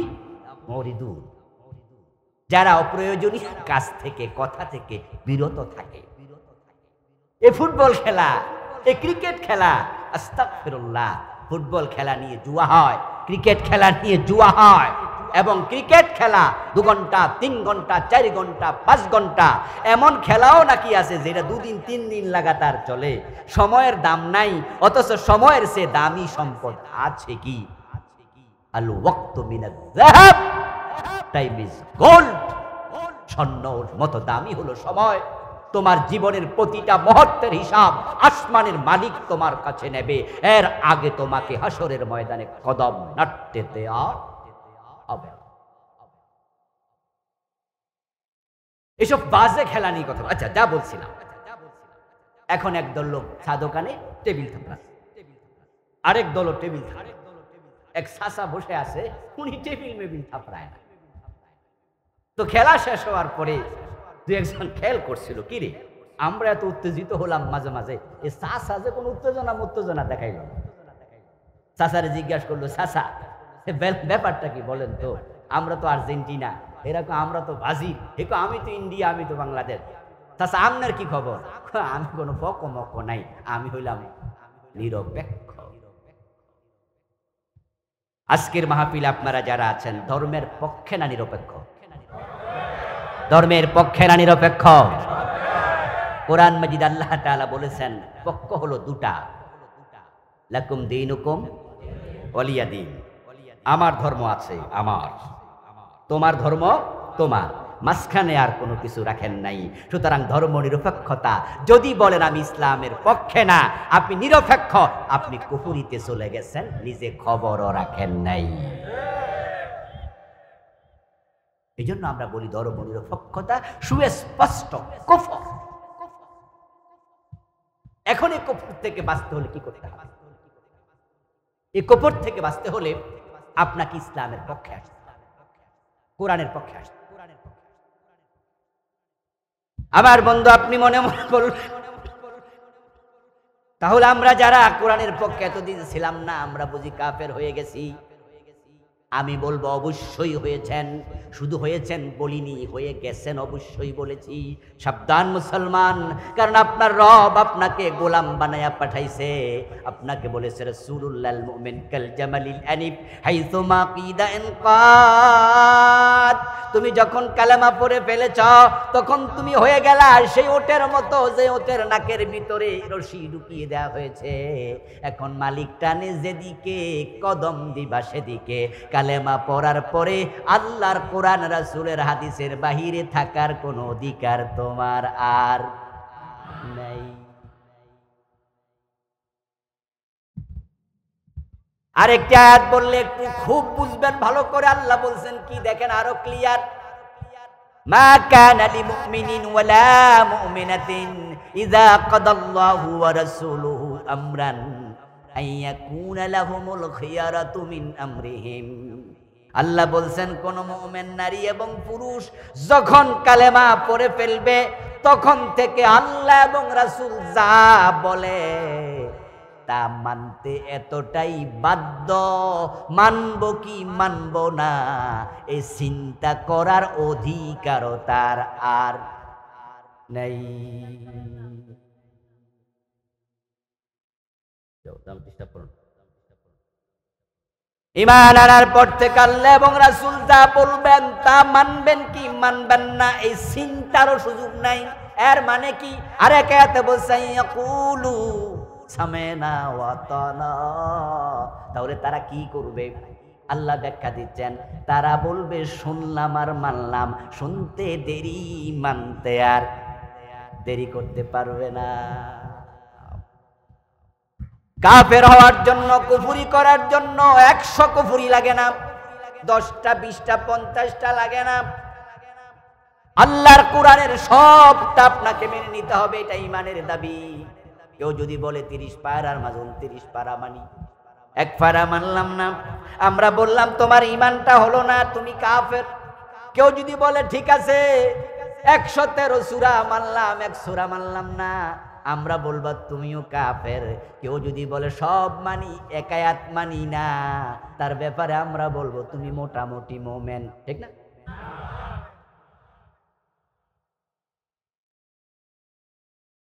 মুরিদুন। যারা অপ্রয়োজনীয় কাজ থেকে কথা থেকে বিরত থাকে। এ ফুটবল খেলা, এ ক্রিকেট খেলা, আস্তাগফিরুল্লাহ, ফুটবল খেলা নিয়ে জুয়া হয়, ক্রিকেট খেলা নিয়ে জুয়া হয়, এবং ক্রিকেট খেলা 2 ঘন্টা 3 ঘন্টা 4 ঘন্টা 5 ঘন্টা এমন খেলাও নাকি আছে যেটা 2 দিন 3 দিন লাগাতার চলে। সময়ের দাম নাই, অথচ সময়ের সে দামি সম্পদ আছে কি? আল ওয়াক্তু মিনাজ যাহাব, টাইম ইজ গোল্ড। স্বর্ণর মতো দামি হলো সময়। তোমার জীবনের প্রতিটা মুহূর্তের হিসাব আসমানের মালিক তোমার কাছে নেবে। এর আগে তোমাকে হাসরের ময়দানে কদম নাড়তে দেয়া হবে। এসব বাজে খেলা নিয়ে কথা। আচ্ছা, যা বলছিলাম, এখন একদল লোক চা দোকানে টেবিল থাপড়ায়, আরেক দল টেবিল থাপড়ায়। এক চাচা বসে আছে, উনি টেবিল মেবিল থাপড়ায় না। তো খেলা শেষ হওয়ার পরে 2-1 খেয়াল করছিল, কি রে আমরা এত উত্তেজিত হলাম মাঝে মাঝে, এই চাচা যে কোনো উত্তেজনা দেখাইল না। চাচারে জিজ্ঞাসা করলো, চাচা ব্যাপারটা কি বলেন তো? আমরা তো আর্জেন্টিনা, এরকম আমরা তো ব্রাজিল, দেখো আমি তো ইন্ডিয়া, আমি তো বাংলাদেশ। চাচা আপনার কি খবর? আমি কোনো পক্ষ নাই, আমি হইলাম নিরপেক্ষ। আজকের মাহফিলে আপনারা যারা আছেন, ধর্মের পক্ষে না নিরপেক্ষ? ধর্মের পক্ষে না নিরপেক্ষ? কোরআন মাজিদ আল্লাহ তাআলা বলেছেন পক্ষ হলো 2টা, লাকুম দীনুকুম ওয়ালিয়া দীন। আমার ধর্ম আছে আমার, তোমার ধর্ম তোমার, মাঝখানে আর কোনো কিছু রাখেন নাই। সুতরাং ধর্ম নিরপেক্ষতা। যদি বলেন আমি ইসলামের পক্ষে না, আপনি নিরপেক্ষ, আপনি কুফরিতে চলে গেছেন, নিজে খবরও রাখেন নাই। এই জন্য আমরা বলি ধর্ম নিরপেক্ষতা সুস্পষ্ট কুফর। এখন এই কুফর থেকে বাঁচতে হলে কি করতে হবে? এই কুফর থেকে বাঁচতে হলে আপনাকে ইসলামের পক্ষে আসতে হবে, কোরআনের পক্ষে আসতে। আমার বন্ধু, আপনি মনে মনে বলবেন, তাহলে আমরা যারা কোরআনের পক্ষে এতদিন ছিলাম না, আমরা বুঝি কাফের হয়ে গেছি? আমি বলবো অবশ্যই হয়েছেন। শুধু হয়েছেন বলিনি, হয়ে গেছেন অবশ্যই বলেছি। সাবধান মুসলমান, কারণ আপনার রব আপনাকে গোলাম বানায়া পাঠাইছে। আপনাকে বলেছে রাসূলুল্লাহল মুমিন কাল জামালিল আনিফ হাইসুমা কিদা ইনকাত। তুমি যখন কালেমা পড়ে ফেলেছ, তখন তুমি হয়ে গেলা সেই ওটের মতো, যে ওটের নাকের ভিতরে রশি ঢুকিয়ে দেওয়া হয়েছে। এখন মালিক টানে যেদিকে, কদম দিবা সেদিকে। কালেমা পড়ার পরে আল্লাহর কোরআন রাসূলের হাদিসের বাহিরে থাকার কোনো অধিকার তোমার আর নাই। আরেকটি আয়াত বললে একটু খুব বুঝবেন ভালো করে। আল্লাহ বলছেন কি দেখেন, আরো ক্লিয়ার, মা কানা লিমুমিনিন ওয়ালা মুমিনাতিন ইযা কাদাল্লাহু ওয়া রাসূলুহু আমরান আইয়াকুনা লাহুমুল খিয়ারাতু মিন আমরিহিম। আল্লাহ বলছেন কোন মুমিন নারী এবং পুরুষ যখন কালেমা পড়ে ফেলবে, তখন থেকে আল্লাহ এবং রাসূল যা বলে তা মানতে এতটাই বাধ্য, মানব কি মানব না এই চিন্তা করার অধিকারও তার আর নাই। ঈমান আনার পর থেকে আল্লাহ এবং রাসূল যা বলবেন তা মানবেন কি মানবেন না এই চিন্তারও সুযোগ নাই। এর মানে কি? আরেক আয়াতে বলছে ইয়াকুলু সামেনা ওয়া তানা। তাহলে তারা কি করবে? আল্লাহ ব্যাখ্যা দিচ্ছেন, তারা বলবে শুনলাম আর মানলাম, শুনতে দেরি, মানতে আর দেরি করতে পারবে না। কাফের হওয়ার জন্য, কুফরি করার জন্য 100 কুফরি লাগে না, 10টা 20টা 50টা লাগে না। আল্লাহর কোরআনের সবটা আপনাকে মেনে নিতে হবে, এটা ঈমানের দাবি। কেউ যদি বলে 30 পারার মাঝে 29 পারা মানি, 1 পারা মানলাম না, আমরা বললাম তোমার ঈমানটা হলো না, তুমি কাফের। কেউ যদি বলে ঠিক আছে 113 সূরা মানলাম, 1 সূরা মানলাম না, আমরা বলবো তুমিও কাফের। কেউ যদি বলে সব মানি, 1 আয়াত মানি না, তার ব্যাপারে আমরা বলবো তুমি মোটামুটি মুমিন। ঠিক না?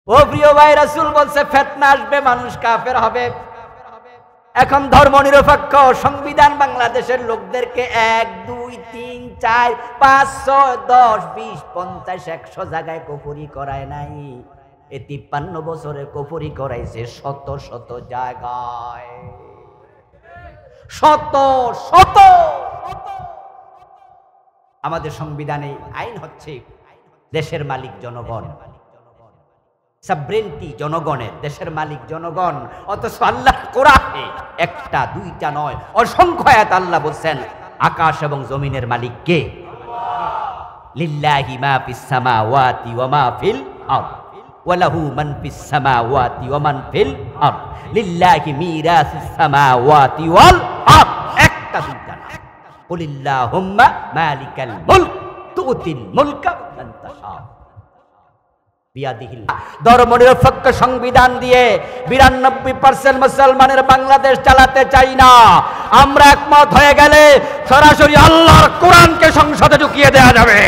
ও প্রিয় ভাই, রাসূল বলছে ফিতনা আসবে, মানুষ কাফের হবে। এখন ধর্মনিরপেক্ষ সংবিধান বাংলাদেশের লোকদেরকে 1 2 3 4 5 6 10 20 50 100 জায়গায় কুফরি করায় নাই, এ 53 বছরে কুফরি করাইছে শত শত জায়গায়, শত শত। আমাদের সংবিধানে আইন হচ্ছে দেশের মালিক জনগণ, সাবরেন্টি জনগণের, দেশের মালিক জনগণ। অথচ আল্লাহ কোরআনে একটা দুইটা নয়, অসংখ্য আয়াত আল্লাহ বলছেন আকাশ এবং জমিনের মালিক কে? লিল্লাহি মা ফিস সামাওয়াতি ওয়া মা ফিল আরদ ওয়া লাহু মান ফিস সামাওয়াতি ওয়া মান ফিল আরদ লিল্লাহি মিরাসিস সামাওয়াতি ওয়াল আরদ। একটা দুইটা না, কুলিল্লাহুম্মা মালিকাল মুলক তুতিল মুলকা মান তাশা। ধর্মনিরপেক্ষ সংবিধান দিয়ে 92% মুসলমানের বাংলাদেশ চালাতে চাই না। আমরা একমত হয়ে গেলে সরাসরি আল্লাহর কোরআনকে সংসদে ঢুকিয়ে দেওয়া যাবে।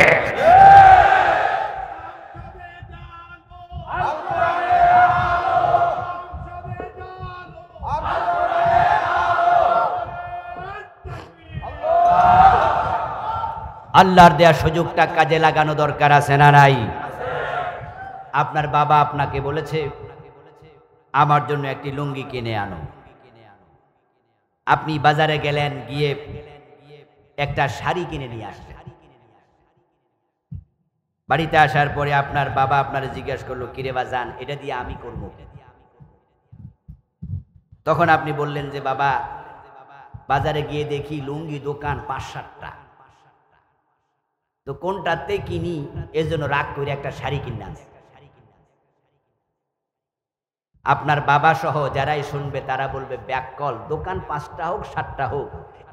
আল্লাহর দেয়া সুযোগটা কাজে লাগানো দরকার আছে না নাই? আপনার বাবা আপনাকে বলেছে আমার জন্য একটি লুঙ্গি কিনে আনো, আপনি বাজারে গেলেন, গিয়ে একটা শাড়ি কিনে নিয়ে আসলেন। বাড়িতে আসার পরে আপনার বাবা আপনারে জিজ্ঞাসা করলো, কিরে বাজান, এটা দিয়ে আমি করব। তখন আপনি বললেন যে বাবা, বাজারে গিয়ে দেখি লুঙ্গি দোকান 5-7টা, তো কোনটাতে কিনি, এজন্য রাগ করে একটা শাড়ি কিনে আনছি। আপনার বাবা সহ যারাই শুনবে তারা বলবে, ব্যাককল, দোকান 5টা হোক 7টা হোক,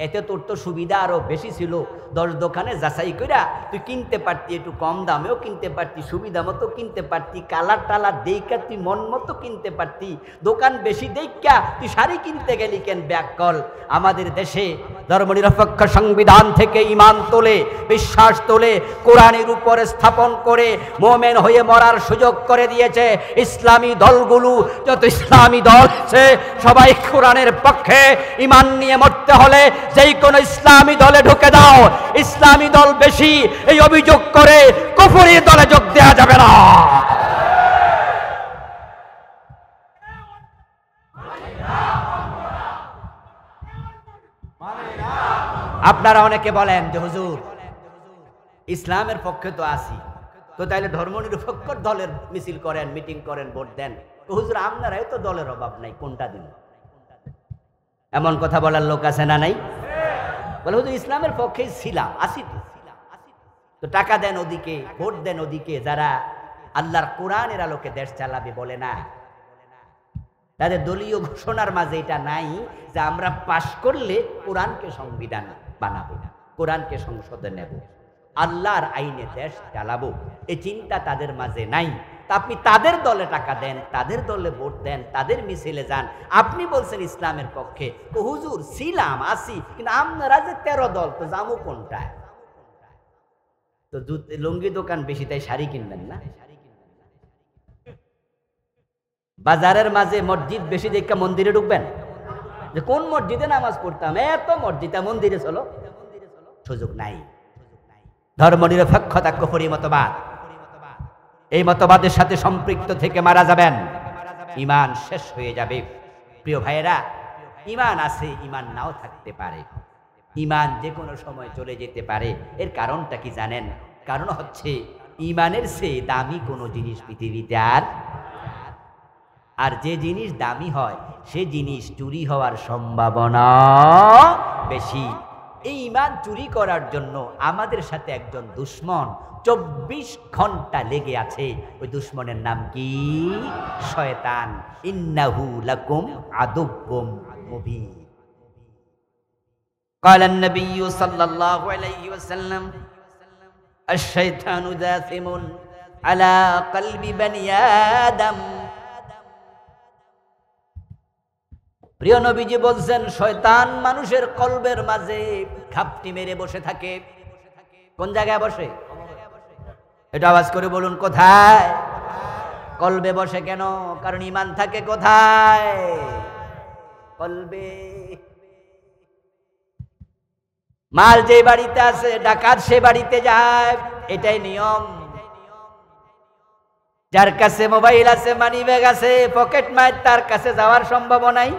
এতে তোর তো সুবিধা আরো বেশি ছিল। 10 দোকানে যাচাই কইরা তুই কিনতে পারতি, একটু কম দামেও কিনতে পারতি, সুবিধা মতো কিনতে পারতি, কালার টালার দেইকা তুই মন মতো কিনতে পারতি। দোকান বেশি দেইকা তুই শাড়ি কিনতে গেলি কেন? ব্যাককল। আমাদের দেশে ধর্মনিরপেক্ষ সংবিধান থেকে ঈমান তোলে, বিশ্বাস তোলে, কোরআনের উপরে স্থাপন করে মুমিন হয়ে মরার সুযোগ করে দিয়েছে। ইসলামী দলগুলো, যত ইসলামী দল আছে সবাই কোরআনের পক্ষে। ঈমান নিয়ে মরতে হলে যেই কোনো ইসলামী দলে ঢুকে দাও, ইসলামী দল বেশি এই অভিযোগ করে কুফরি দলে যোগ দেওয়া যাবে না। আপনারা অনেকে বলেন যে হুজুর ইসলামের পক্ষে তো আছি, তো তাইলে ধর্মনিরপেক্ষ দলের মিছিল করেন, মিটিং করেন, ভোট দেন। তো হুজুর আপনারাই তো দলের অভাব নাই, কোনটা দিন? এমন কথা বলার লোক আছে না নাই? বলে হুজুর ইসলামের পক্ষেই ছিলাম, আসি তো টাকা দেন ওদিকে, ভোট দেন ওদিকে। যারা আল্লাহর কোরআনের আলোকে দেশ চালাবে বলে না, তাদের দলীয় ঘোষণার মাঝে এটা নাই যে আমরা পাশ করলে কোরআনকে সংবিধান বানাবো, কোরআনকে সংসদে নেব, আল্লাহর আইনে দেশ চালাবো, এই চিন্তা তাদের মাঝে নাই। তা আপনি তাদের দলে টাকা দেন, তাদের দলে ভোট দেন, তাদের মিছিলে যান। আপনি বলছেন ইসলামের পক্ষে, তো হুজুর ছিলাম, আসি, কিন্তু আপনারা যে 13 দল, তো যাবো কোনটায়? তো লুঙ্গি দোকান বেশি, তাই শাড়ি কিনবেন না? বাজারের মাঝে মসজিদ বেশি দেখে মন্দিরে ঢুকবেন? যে কোন মসজিদে নামাজ পড়তাম, এত মসজিদে মন্দিরে চলো, সুযোগ নাই। ধর্মনিরপেক্ষতা কুফরি মতবাদ, এই মতবাদের সাথে সম্পৃক্ত থেকে মারা যাবেন, ঈমান শেষ হয়ে যাবে। প্রিয় ভাইয়েরা, ঈমান আছে, ঈমান নাও থাকতে পারে, ঈমান যে কোনো সময় চলে যেতে পারে। এর কারণটা কি জানেন? কারণ হচ্ছে ঈমানের চেয়ে দামি কোনো জিনিস পৃথিবীতে আর যে জিনিস দামি হয় সে জিনিস চুরি হওয়ার সম্ভাবনা বেশি। এই ঈমান চুরি করার জন্য আমাদের সাথে একজন দুশমন 24 ঘন্টা লেগে আছে। ওই দুশমনের নাম কি? শয়তান। ইন্নাহু লাকুম আদুব্বুম মুবিন। قال النبي صلى الله عليه وسلم الشيطان جاثم على قلب بني آدم। প্রিয় নবীজি বলছেন, শয়তান মানুষের কলবের মাঝে ঘাপটি মেরে বসে থাকে। কোন জায়গায় বসে? এটা আওয়াজ করে বলুন, কোথায়? কলবে বসে কেন? কারণ ঈমান থাকে কোথায়? কলবে। মাল যে বাড়িতে আছে ডাকাত সে বাড়িতে যায়, এটাই নিয়ম। যার কাছে মোবাইল আছে, মানি ব্যাগ আছে, পকেট মার, তার কাছে যাওয়ার সম্ভাবনাই।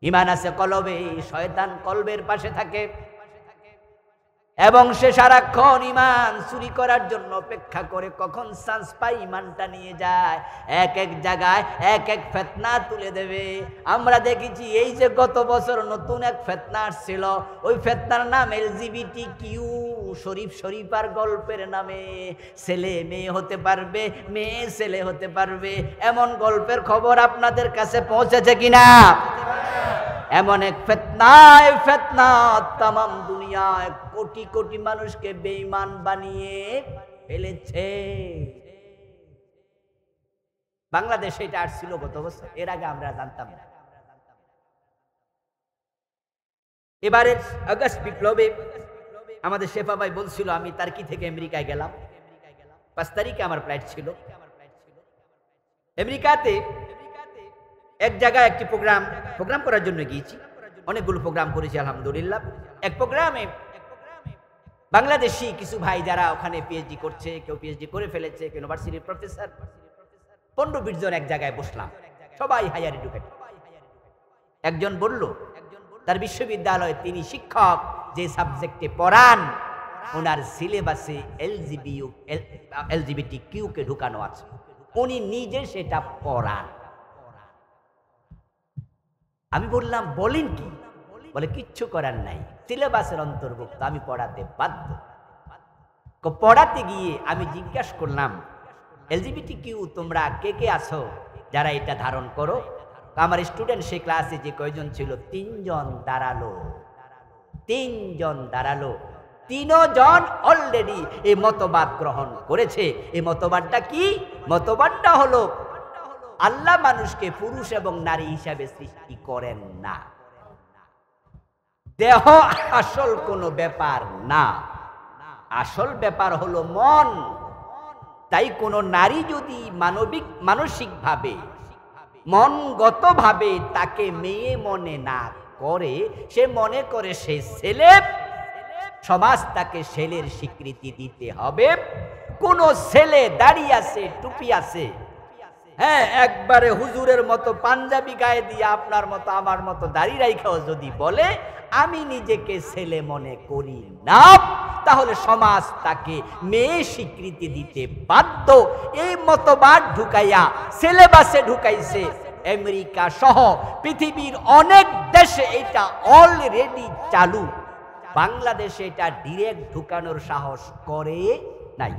ঈমান আছে কলবে, শয়তান কলবের পাশে থাকে এবং সে সারাক্ষণ ঈমান চুরি করার জন্য অপেক্ষা করে, কখন চান্স পাই ঈমানটা নিয়ে যায়। এক এক জায়গায় এক এক ফিতনা তুলে দেবে। আমরা দেখেছি এই যে গত বছর নতুন এক ফিতনা আসছিল, ওই ফিতনার নাম LGBT শরীফ শরীফার গল্পের নামে। ছেলে মেয়ে হতে পারবে, মেয়ে ছেলে হতে পারবে, এমন গল্পের খবর আপনাদের কাছে পৌঁছেছে কিনা? এমন এক ফিতনায় ফিতনা তামাম দুনিয়ায় কোটি কোটি মানুষকে বেঈমান বানিয়ে ফেলেছে। বাংলাদেশে এটা আসছিল গত বছর, এর আগে আমরা জানতাম না। এবারে আগস্ট বিপ্লবে আমাদের শেফা ভাই বলছিল, আমি টার্কি থেকে আমেরিকায় গেলাম, 5 তারিখে আমার ফ্লাইট ছিল। আমেরিকাতে এক জায়গায় একটি প্রোগ্রাম করার জন্য গিয়েছি। অনেকগুলো প্রোগ্রাম করেছি আলহামদুলিল্লাহ। এক প্রোগ্রামে বাংলাদেশি কিছু ভাই যারা ওখানে পিএইচডি করছে, কেউ পিএইচডি করে ফেলেছে, কেউ ইউনিভার্সিটির প্রফেসর, 15-20 জন এক জায়গায় বসলাম, সবাই হায়ার এডুকেটেড। একজন বলল তার বিশ্ববিদ্যালয়ে তিনি শিক্ষক, যে সাবজেক্টে পড়ান ওনার সিলেবাসে LGBTQ কে ঢুকানো আছে, উনি নিজে সেটা পড়ান। আমি বললাম বলেন কি? বলে কিচ্ছু করার নাই, সিলেবাসের অন্তর্ভুক্ত, আমি পড়াতে বাধ্য। পড়াতে গিয়ে আমি জিজ্ঞাসা করলাম, LGBTQ তোমরা কে কে আছো যারা এটা ধারণ করো? আমার স্টুডেন্ট সে ক্লাসে যে কয়জন ছিল, 3 জন দাঁড়ালো। 3 জন দাঁড়ালো, 3 জন অলরেডি এই মতবাদ গ্রহণ করেছে। এই মতবাদটা কি? মতবাদটা হলো আল্লাহ মানুষকে পুরুষ এবং নারী হিসাবে সৃষ্টি করেন না, দেহ আসল কোনো ব্যাপার না, আসল ব্যাপার হলো মন। তাই কোন নারী যদি মানসিকভাবে মনগতভাবে তাকে মেয়ে মনে না করে, সে মনে করে সে ছেলে, সমাজ তাকে ছেলের স্বীকৃতি দিতে হবে। কোন ছেলে দাড়ি আছে, টুপি আছে, হ্যাঁ একবারে হুজুরের মতো পাঞ্জাবি গায়ে দিয়ে আপনার মতো আমার মতো দাড়ি রাইখাও যদি বলে আমি নিজেকে ছেলে মনে করি না, তাহলে সমাজ তাকে মেয়ে স্বীকৃতি দিতে বাধ্য। এই মতবাদ ঢুকাইয়া সিলেবাসে ঢুকাইছে আমেরিকা সহ পৃথিবীর অনেক দেশে, এটা অলরেডি চালু। বাংলাদেশে এটা ডিরেক্ট ঢুকানোর সাহস করে নাই,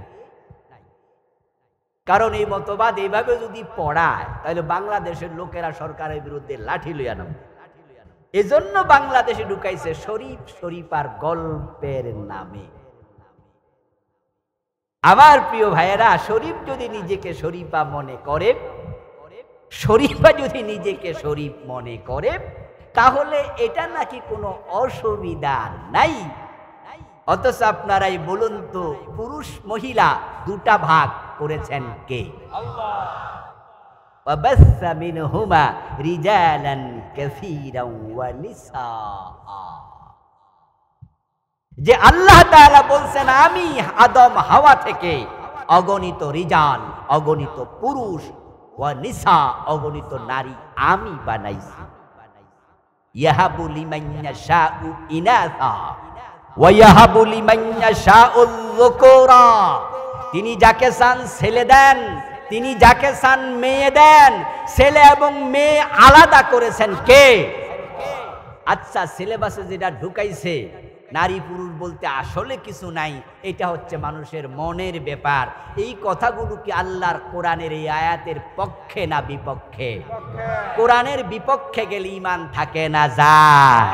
কারণ এই মতবাদ এইভাবে যদি পড়ায় তাহলে বাংলাদেশের লোকেরা সরকারের বিরুদ্ধে লাঠি লইয়া নামে। এজন্য বাংলাদেশে ঢুকাইছে শরীফ শরীফার গল্পের নামে। আমার প্রিয় ভাইয়েরা, শরীফ যদি নিজেকে শরীফা মনে করে, শরীফা যদি নিজেকে শরীফ মনে করে, তাহলে এটা নাকি কোনো অসুবিধা নাই। অথচ আপনারাই বলুন তো, পুরুষ মহিলা দুটা ভাগ করেছেন কে? وَبَثَّ مِنْهُمَا رِجَالًا كَثِيرًا وَنِسَاءً। যে আল্লাহ তাআলা বলছেন আমি আদম হাওয়া থেকে অগণিত রিজাল, অগণিত পুরুষ, ওয়া নিসা অগণিত নারী আমি বানাইছি। ইয়াহাবু লিমান ইয়াশাউ ইনাসা ওয়া ইয়াহাবু লিমান ইয়াশাউ যুকুরা। তিনি যাকে চান ছেলে দেন, তিনি যাকে চান মেয়ে দেন। ছেলে এবং মেয়ে আলাদা করেছেন কে? আচ্ছা, সিলেবাসে যেটা ঢুকাইছে নারী পুরুষ বলতে আসলে কিছু নাই, এটা হচ্ছে মানুষের মনের ব্যাপার। এই কথাগুলো কি আল্লাহর কোরআনের এই আয়াতের পক্ষে না বিপক্ষে? কোরআনের বিপক্ষে গেলে ঈমান থাকে না যায়।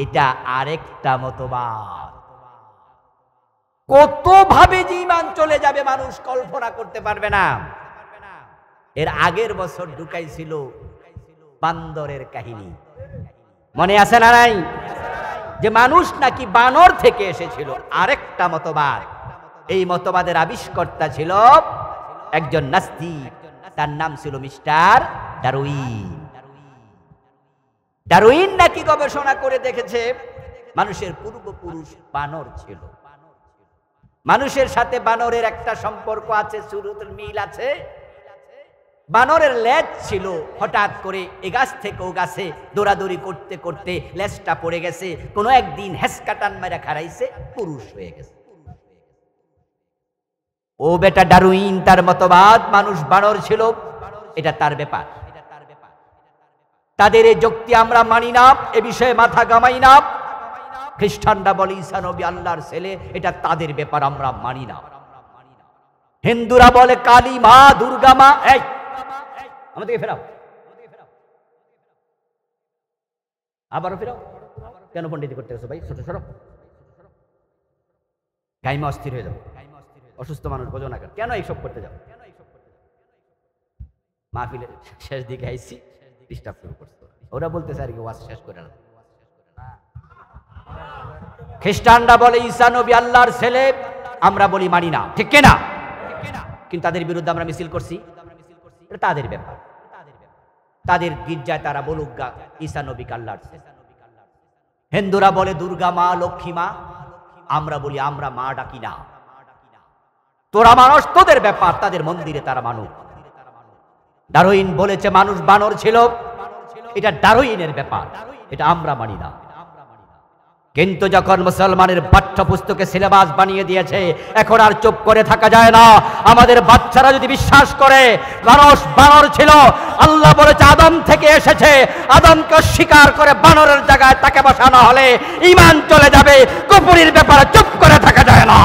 এটা আরেকটা মতবাদ। কত ভাবে যে ঈমান চলে যাবে মানুষ কল্পনা করতে পারবে না। এর আগের বছর ঢুকাইছিল বান্দরের কাহিনী, মনে আছে না নাই? যে মানুষ নাকি বানর থেকে এসেছিল। আরেকটা মতবাদ, এই মতবাদের আবিষ্কর্তা ছিল একজন নাস্তিক, তার নাম ছিল মিস্টার ডারউইন। ডারউইন নাকি গবেষণা করে দেখেছে মানুষের পূর্বপুরুষ বানর ছিল। মানুষের সাথে বানরের একটা সম্পর্ক আছে, শুরুতের মিল আছে। বানরের লেজ ছিল, হঠাৎ করে এ গাছ থেকে ও গাছে দৌড়াদৌড়ি করতে করতে লেজটা পড়ে গেছে, কোনো একদিন হেসকা টান মেরে খারাইছে, পুরুষ হয়ে গেছে। ও বেটা ডারউইন, তার মতবাদ মানুষ বানর ছিল, এটা তার ব্যাপার। তাদের এই যুক্তি আমরা মানি না, এ বিষয়ে মাথা ঘামাই না। খ্রিস্টানরা বলে ঈসা নবী আল্লাহর ছেলে, এটা তাদের ব্যাপার, আমরা মানি না। হিন্দুরা বলে কালী মা, দুর্গা মা। এই আমাদেরকে ফেরাও, আবারও ফেরাও। কেন পণ্ডিতি করতে গেছো ভাই? ছোট সরো, গাইমা অস্থির হয়ে যাও। অসুস্থ মানুষ বোঝো না কেন এইসব করতে যাও? মাহফিলের শেষ দিকে আইসি, ডিস্টার্ব শুরু করছো। ওরা বলতেছে আর কি ওয়াজ শেষ করে না। খ্রিস্টানরা বলে ঈসা নবী আল্লাহর ছেলে, আমরা বলি মানি না, ঠিক কিনা? কিন্তু তাদের বিরুদ্ধে আমরা মিছিল করছি, এটা তাদের ব্যাপার। তাদের গির্জায় তারা বলুক গা ঈসা নবী আল্লাহর ছেলে। হিন্দুরা বলে দুর্গা মা, লক্ষ্মী মা, আমরা বলি আমরা মা ডাকি না। তোরা মানুষ, তোদের ব্যাপার, তাদের মন্দিরে তারা মানুষ। ডারউইন বলেছে মানুষ বানর ছিল, এটা ডারউইনের ব্যাপার, এটা আমরা মানি না। কিন্তু যখন মুসলমানের পাঠ্যপুস্তকে সিলেবাস বানিয়ে দিয়েছে, এখন আর চুপ করে থাকা যায় না। আমাদের বাচ্চারা যদি বিশ্বাস করে মানুষ বানর ছিল, আল্লাহ বলেছে আদম থেকে এসেছে, আদমকে অস্বীকার করে বানরের জায়গায় তাকে বসানো হলে ঈমান চলে যাবে। কুফরির ব্যাপারে চুপ করে থাকা যায় না।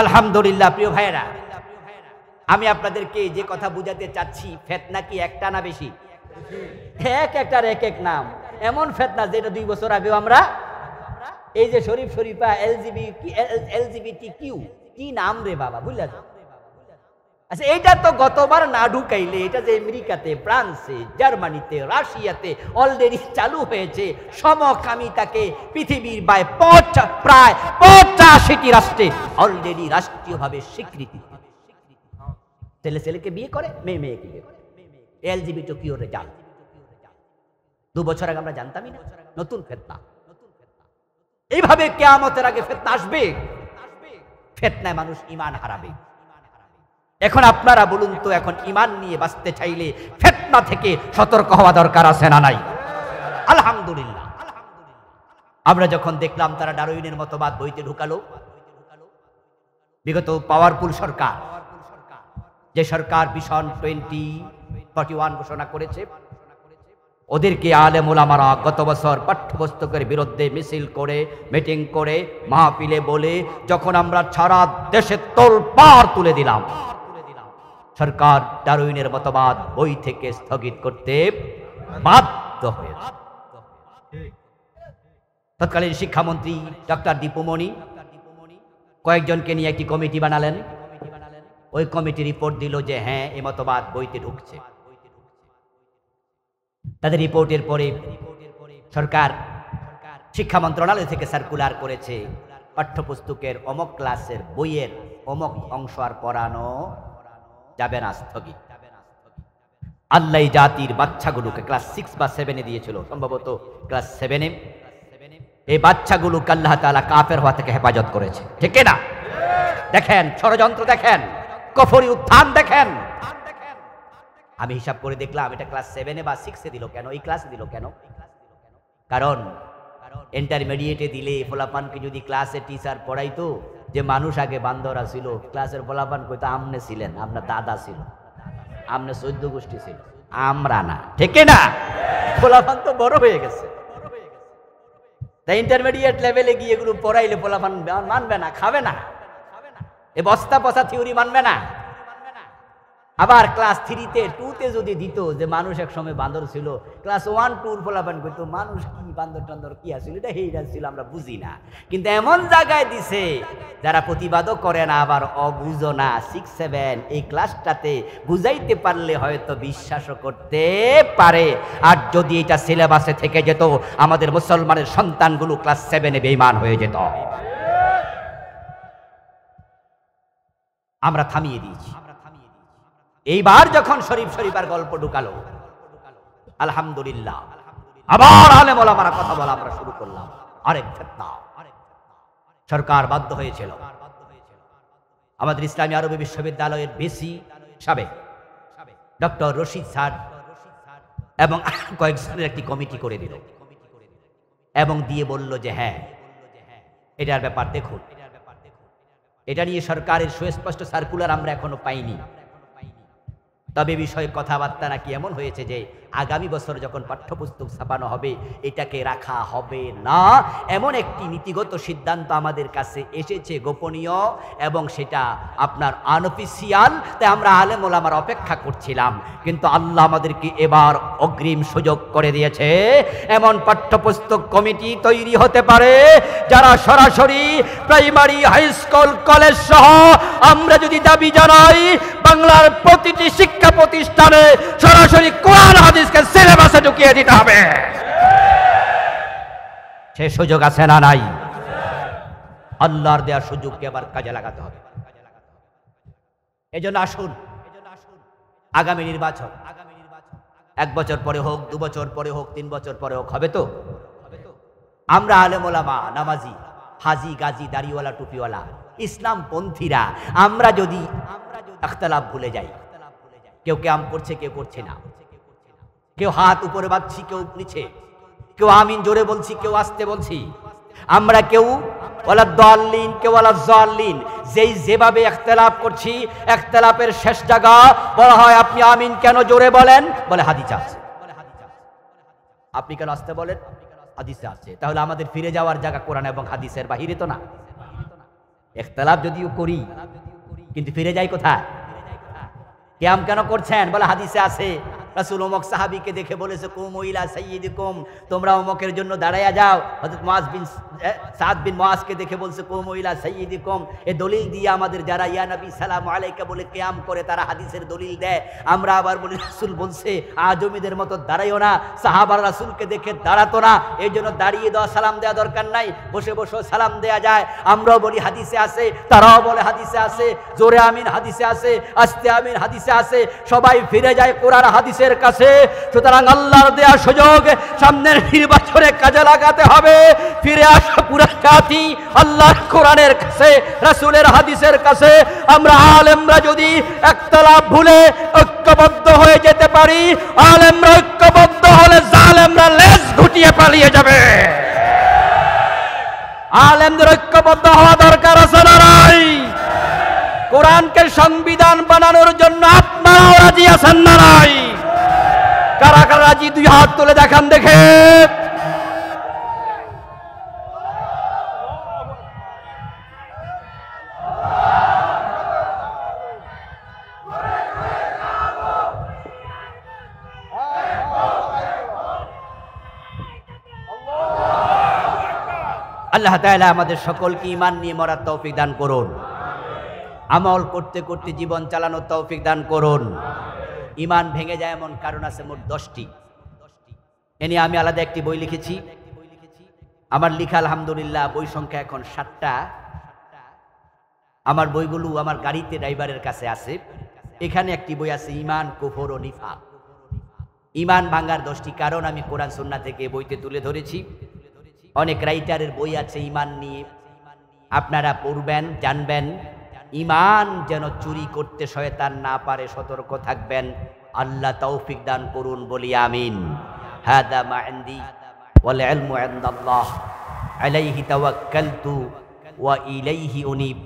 আলহামদুলিল্লাহ। প্রিয় ভাইয়েরা, আমি আপনাদেরকে যে কথা বুঝাতে চাচ্ছি, ফেতনা কি একটা না বেশি? এক একটার এক এক নাম। এমন ফেতনা যেটা 2 বছর আগেও আমরা, এই যে শরীফ শরীফা এলজিবিটি কিউ, কি নাম রে বাবা, বুঝলা? আচ্ছা, এটা তো গতবার না ঢুকাইলে, এটা যে আমেরিকাতে, ফ্রান্সে, জার্মানিতে, রাশিয়াতে অলরেডি চালু হয়েছে। সমকামিতাকে পৃথিবীর প্রায় 85টি রাষ্ট্রে অলরেডি রাষ্ট্রীয়ভাবে স্বীকৃতি। ছেলে ছেলেকে বিয়ে করে, মেয়ে মেয়েকে বিয়ে করে। এলজিবিটি কিউ রেজাল্ট 2 বছর আগে আমরা জানতামই না। নতুন ফেতনা। এইভাবে কিয়ামতের আগে ফেতনা আসবে। ফেতনায় মানুষ ঈমান হারাবে। এখন আপনারা বলুন তো, এখন ঈমান নিয়ে বাঁচতে চাইলে ফিতনা থেকে সতর্ক হওয়া দরকার আছে না নাই? আলহামদুলিল্লাহ। আমরা যখন দেখলাম তারা ডারউইনের মতবাদ বইতে ঢুকালো, বিগত পাওয়ারফুল সরকার, যে সরকার ভিশন 2041 ঘোষণা করেছে, ওদেরকে আলেম ওলামারা গত বছর পাঠ্যপুস্তকের বিরুদ্ধে মিছিল করে, মিটিং করে, মাহফিলে বলে যখন আমরা সারা দেশে তোলপাড় তুলে দিলাম, সরকার ডারউইনের মতবাদ বই থেকে স্থগিত করতে বাধ্য হয়েছে। তৎকালীন শিক্ষামন্ত্রী ডক্টর দীপু মনি কয়েকজনকে নিয়ে একটি কমিটি বানালেন। ওই কমিটি রিপোর্ট দিল যে হ্যাঁ, এই মতবাদ বইতে ঢুকছে। তাদের রিপোর্টের পরে সরকার শিক্ষা মন্ত্রণালয় থেকে সার্কুলার করেছে, পাঠ্যপুস্তকের অমুক ক্লাসের বইয়ের অমুক অংশ আর পড়ানো যাবে না, স্থগিত। আল্লাহ জাতির বাচ্চাগুলোকে ক্লাস 6 বা 7 দিয়েছিল, সম্ভবত ক্লাস 7। এই বাচ্চাগুলোকে আল্লাহ তাআলা কাফের হওয়া থেকে হেফাজত করেছে, ঠিক না? দেখেন ষড়যন্ত্র, দেখেন কুফরি উত্থান, দেখেন। আমি হিসাব করে দেখলাম এটা ক্লাস 7 বা 6 দিল কেন? এই ক্লাসে দিল কেন? কারণ ইন্টারমিডিয়েটে দিলে ফলাফানকে যদি ক্লাসে টিচার পড়াইতো, যে মানুষ আগে বান্দরা ছিল, ক্লাসের ফলাফান কইতো আমনে ছিলেন, আপনার দাদা ছিল, আমনে 14 গোষ্ঠী ছিল, আমরা না, ঠিক না? ফলাফান তো বড় হয়ে গেছে। তাই ইন্টারমিডিয়েট লেভেলে গিয়ে এগুলো পড়াইলে ফলাফান মানবে না, খাবে না, এ বস্তা পচা থিওরি মানবে না। আবার ক্লাস 3-তে 2-তে যদি দিত যে মানুষ এক সময় বান্দর ছিল, ক্লাস 1-2 ফলাফল করতো মানুষ কি বান্দর টান্দর কি আসছিল, এটা হেইরা ছিল, আমরা বুঝি না। কিন্তু এমন জায়গায় দিছে যারা প্রতিবাদও করে না, আবার অবুঝো না। 6-7 এই ক্লাসটাতে বুঝাইতে পারলে হয়তো বিশ্বাসও করতে পারে। আর যদি এটা সিলেবাসে থেকে যেত, আমাদের মুসলমানের সন্তানগুলো ক্লাস 7-এ বেঈমান হয়ে যেত। আমরা থামিয়ে দিয়েছি। এইবার যখন শরীফ শরীফার গল্প ঢুকালো, আলহামদুলিল্লাহ, আবার আলেম ওলামারা কথা বলা আমরা শুরু করলাম। আরেক ফিতনা, সরকার বাধ্য হয়েছিল আমাদের ইসলামী আরবি বিশ্ববিদ্যালয়ের ভিসি সাবেক ডক্টর রশিদ স্যার এবং কয়েকজনের একটি কমিটি করে দিল এবং দিয়ে বলল যে হ্যাঁ, এটার ব্যাপার দেখুন। এটা নিয়ে সরকারের সুস্পষ্ট সার্কুলার আমরা এখনো পাইনি, তবে বিষয়ে কথাবার্তা নাকি এমন হয়েছে যে আগামী বছর যখন পাঠ্যপুস্তক ছাপানো হবে এটাকে রাখা হবে না, এমন একটি নীতিগত সিদ্ধান্ত আমাদের কাছে এসেছে, গোপনীয়, এবং সেটা আপনার আনঅফিসিয়াল। তাই আমরা আলেম ওলামার অপেক্ষা করছিলাম, কিন্তু আল্লাহ আমাদেরকে এবার অগ্রিম সুযোগ করে দিয়েছে। এমন পাঠ্যপুস্তক কমিটি তৈরি হতে পারে যারা সরাসরি প্রাইমারি, হাই স্কুল, কলেজ সহ আমরা যদি দাবি জানাই বাংলার প্রতিটি শিক্ষা প্রতিষ্ঠানে সরাসরি কোরআন হাদিসকে সিলেবাসে ঢুকিয়ে দিতে হবে। সে সুযোগ আছে না নাই? আল্লাহর দেওয়ার সুযোগকে আবার কাজে লাগাতে হবে। এজন্য আসুন, আগামী নির্বাচন 1 বছর পরে হোক, 2 বছর পরে হোক, 3 বছর পরে হোক, হবে তো? আমরা আলেম ওলামা, নামাজি, হাজি, গাজী, দাড়িওয়ালা, টুপিওয়ালা, ইসলাম পন্থীরা আমরা যদি ইখতিলাফ ভুলে যাই, কেউ কিয়াম করছে, কেউ করছে না, কেউ হাত উপরে বাঁধছি, কেউ নিচে, কেউ আমিন জোরে বলছি, কেউ আস্তে বলছি, আমরা কেউ ওয়ালা দাল্লিন, কেউ ওয়ালা জাল্লিন, যেই যেভাবে ইখতিলাফ করছি, ইখতিলাফের শেষ জায়গা বলা হয় আপনি আমিন কেন জোরে বলেন? বলে হাদিসে আছে। আপনি কেন আস্তে বলেন? হাদিসে আছে। তাহলে আমাদের ফিরে যাওয়ার জায়গা কোরআন এবং হাদিসের বাহিরে তো না। ইখতিলাফ যদিও করি, কিন্তু ফিরে যাই কোথায়? কিয়াম কেন করছেন? বলে হাদিসে আছে। রাসূল অমুক সাহাবীকে দেখে বলেছে কুমু ইলা সাইয়্যিদিকুম, তোমরা অমুকের জন্য দাঁড়ায়া যাও। হযরত মুআজ বিন সাদ বিন মুআজকে দেখে বলছে কুমু ইলা সাইয়্যিদিকুম। এই দলিল দিয়ে আমাদের যারা ইয়া নবী সালামু আলাইকা বলে কিয়াম করে তারা হাদিসের দলিল দেয়। আমরা আবার বলি রাসূল বলছে আজমিদের মতো দাঁড়াইও না। সাহাবারা রাসূলকে দেখে দাঁড়াতো না, এই জন্য দাঁড়িয়ে দেওয়া সালাম দেওয়া দরকার নাই, বসে বসে সালাম দেয়া যায়। আমরাও বলি হাদিসে আছে, তারাও বলে হাদিসে আছে, জোরে আমিন হাদিসে আছে, আস্তে আমিন হাদিসে আছে, সবাই ফিরে যায় কোরআন হাদিসের কাছে। সুতরাং আল্লাহর দেয়া সুযোগ সামনের নির্বাচনে কাজে লাগাতে হবে। ফিরে আসা পুরা জাতি আল্লাহর কোরআনের কাছে, রাসূলের হাদিসের কাছে। আমরা আলেমরা যদি ইখতিলাফ ভুলে ঐক্যবদ্ধ হয়ে যেতে পারি, আলেমরা ঐক্যবদ্ধ হলে জালেমরা লেজ গুটিয়ে পালিয়ে যাবে। আলেমদের ঐক্যবদ্ধ হওয়া দরকার আছে না নাই? কোরআনকে সংবিধান বানানোর জন্য আপনারাও রাজি আছেন না নাই? কারা কারা রাজি? 2 হাত তুলে দেখান দেখে। আল্লাহ তাআলা আমাদের সকলকে ঈমান নিয়ে মরার তৌফিক দান করুন, আমল করতে করতে জীবন চালানোর তৌফিক দান করুন। ঈমান ভেঙে যায় এমন কারণ আছে মোট 10টি। এ নিয়ে আমি আলাদা একটি বই লিখেছি। আমার লেখা আলহামদুলিল্লাহ বই সংখ্যা এখন 7টা। আমার বইগুলো আমার গাড়িতে ড্রাইভারের কাছে আছে। এখানে একটি বই আছে ঈমান, কুফর ও নিফাক। ঈমান ভাঙার 10টি কারণ আমি কোরআন সুন্নাহ থেকে বইতে তুলে ধরেছি। অনেক রাইটারের বই আছে ঈমান নিয়ে, আপনারা পড়বেন, জানবেন। ঈমান যেন চুরি করতে শয়তান না পারে, সতর্ক থাকবেন। আল্লাহ তৌফিক দান করুন, বলি আমিন। হাদা মা ইনদি ওয়াল ইলমু ইনদাল্লাহ আলাইহি তাওয়াক্কালতু ওয়া ইলাইহি উনীব।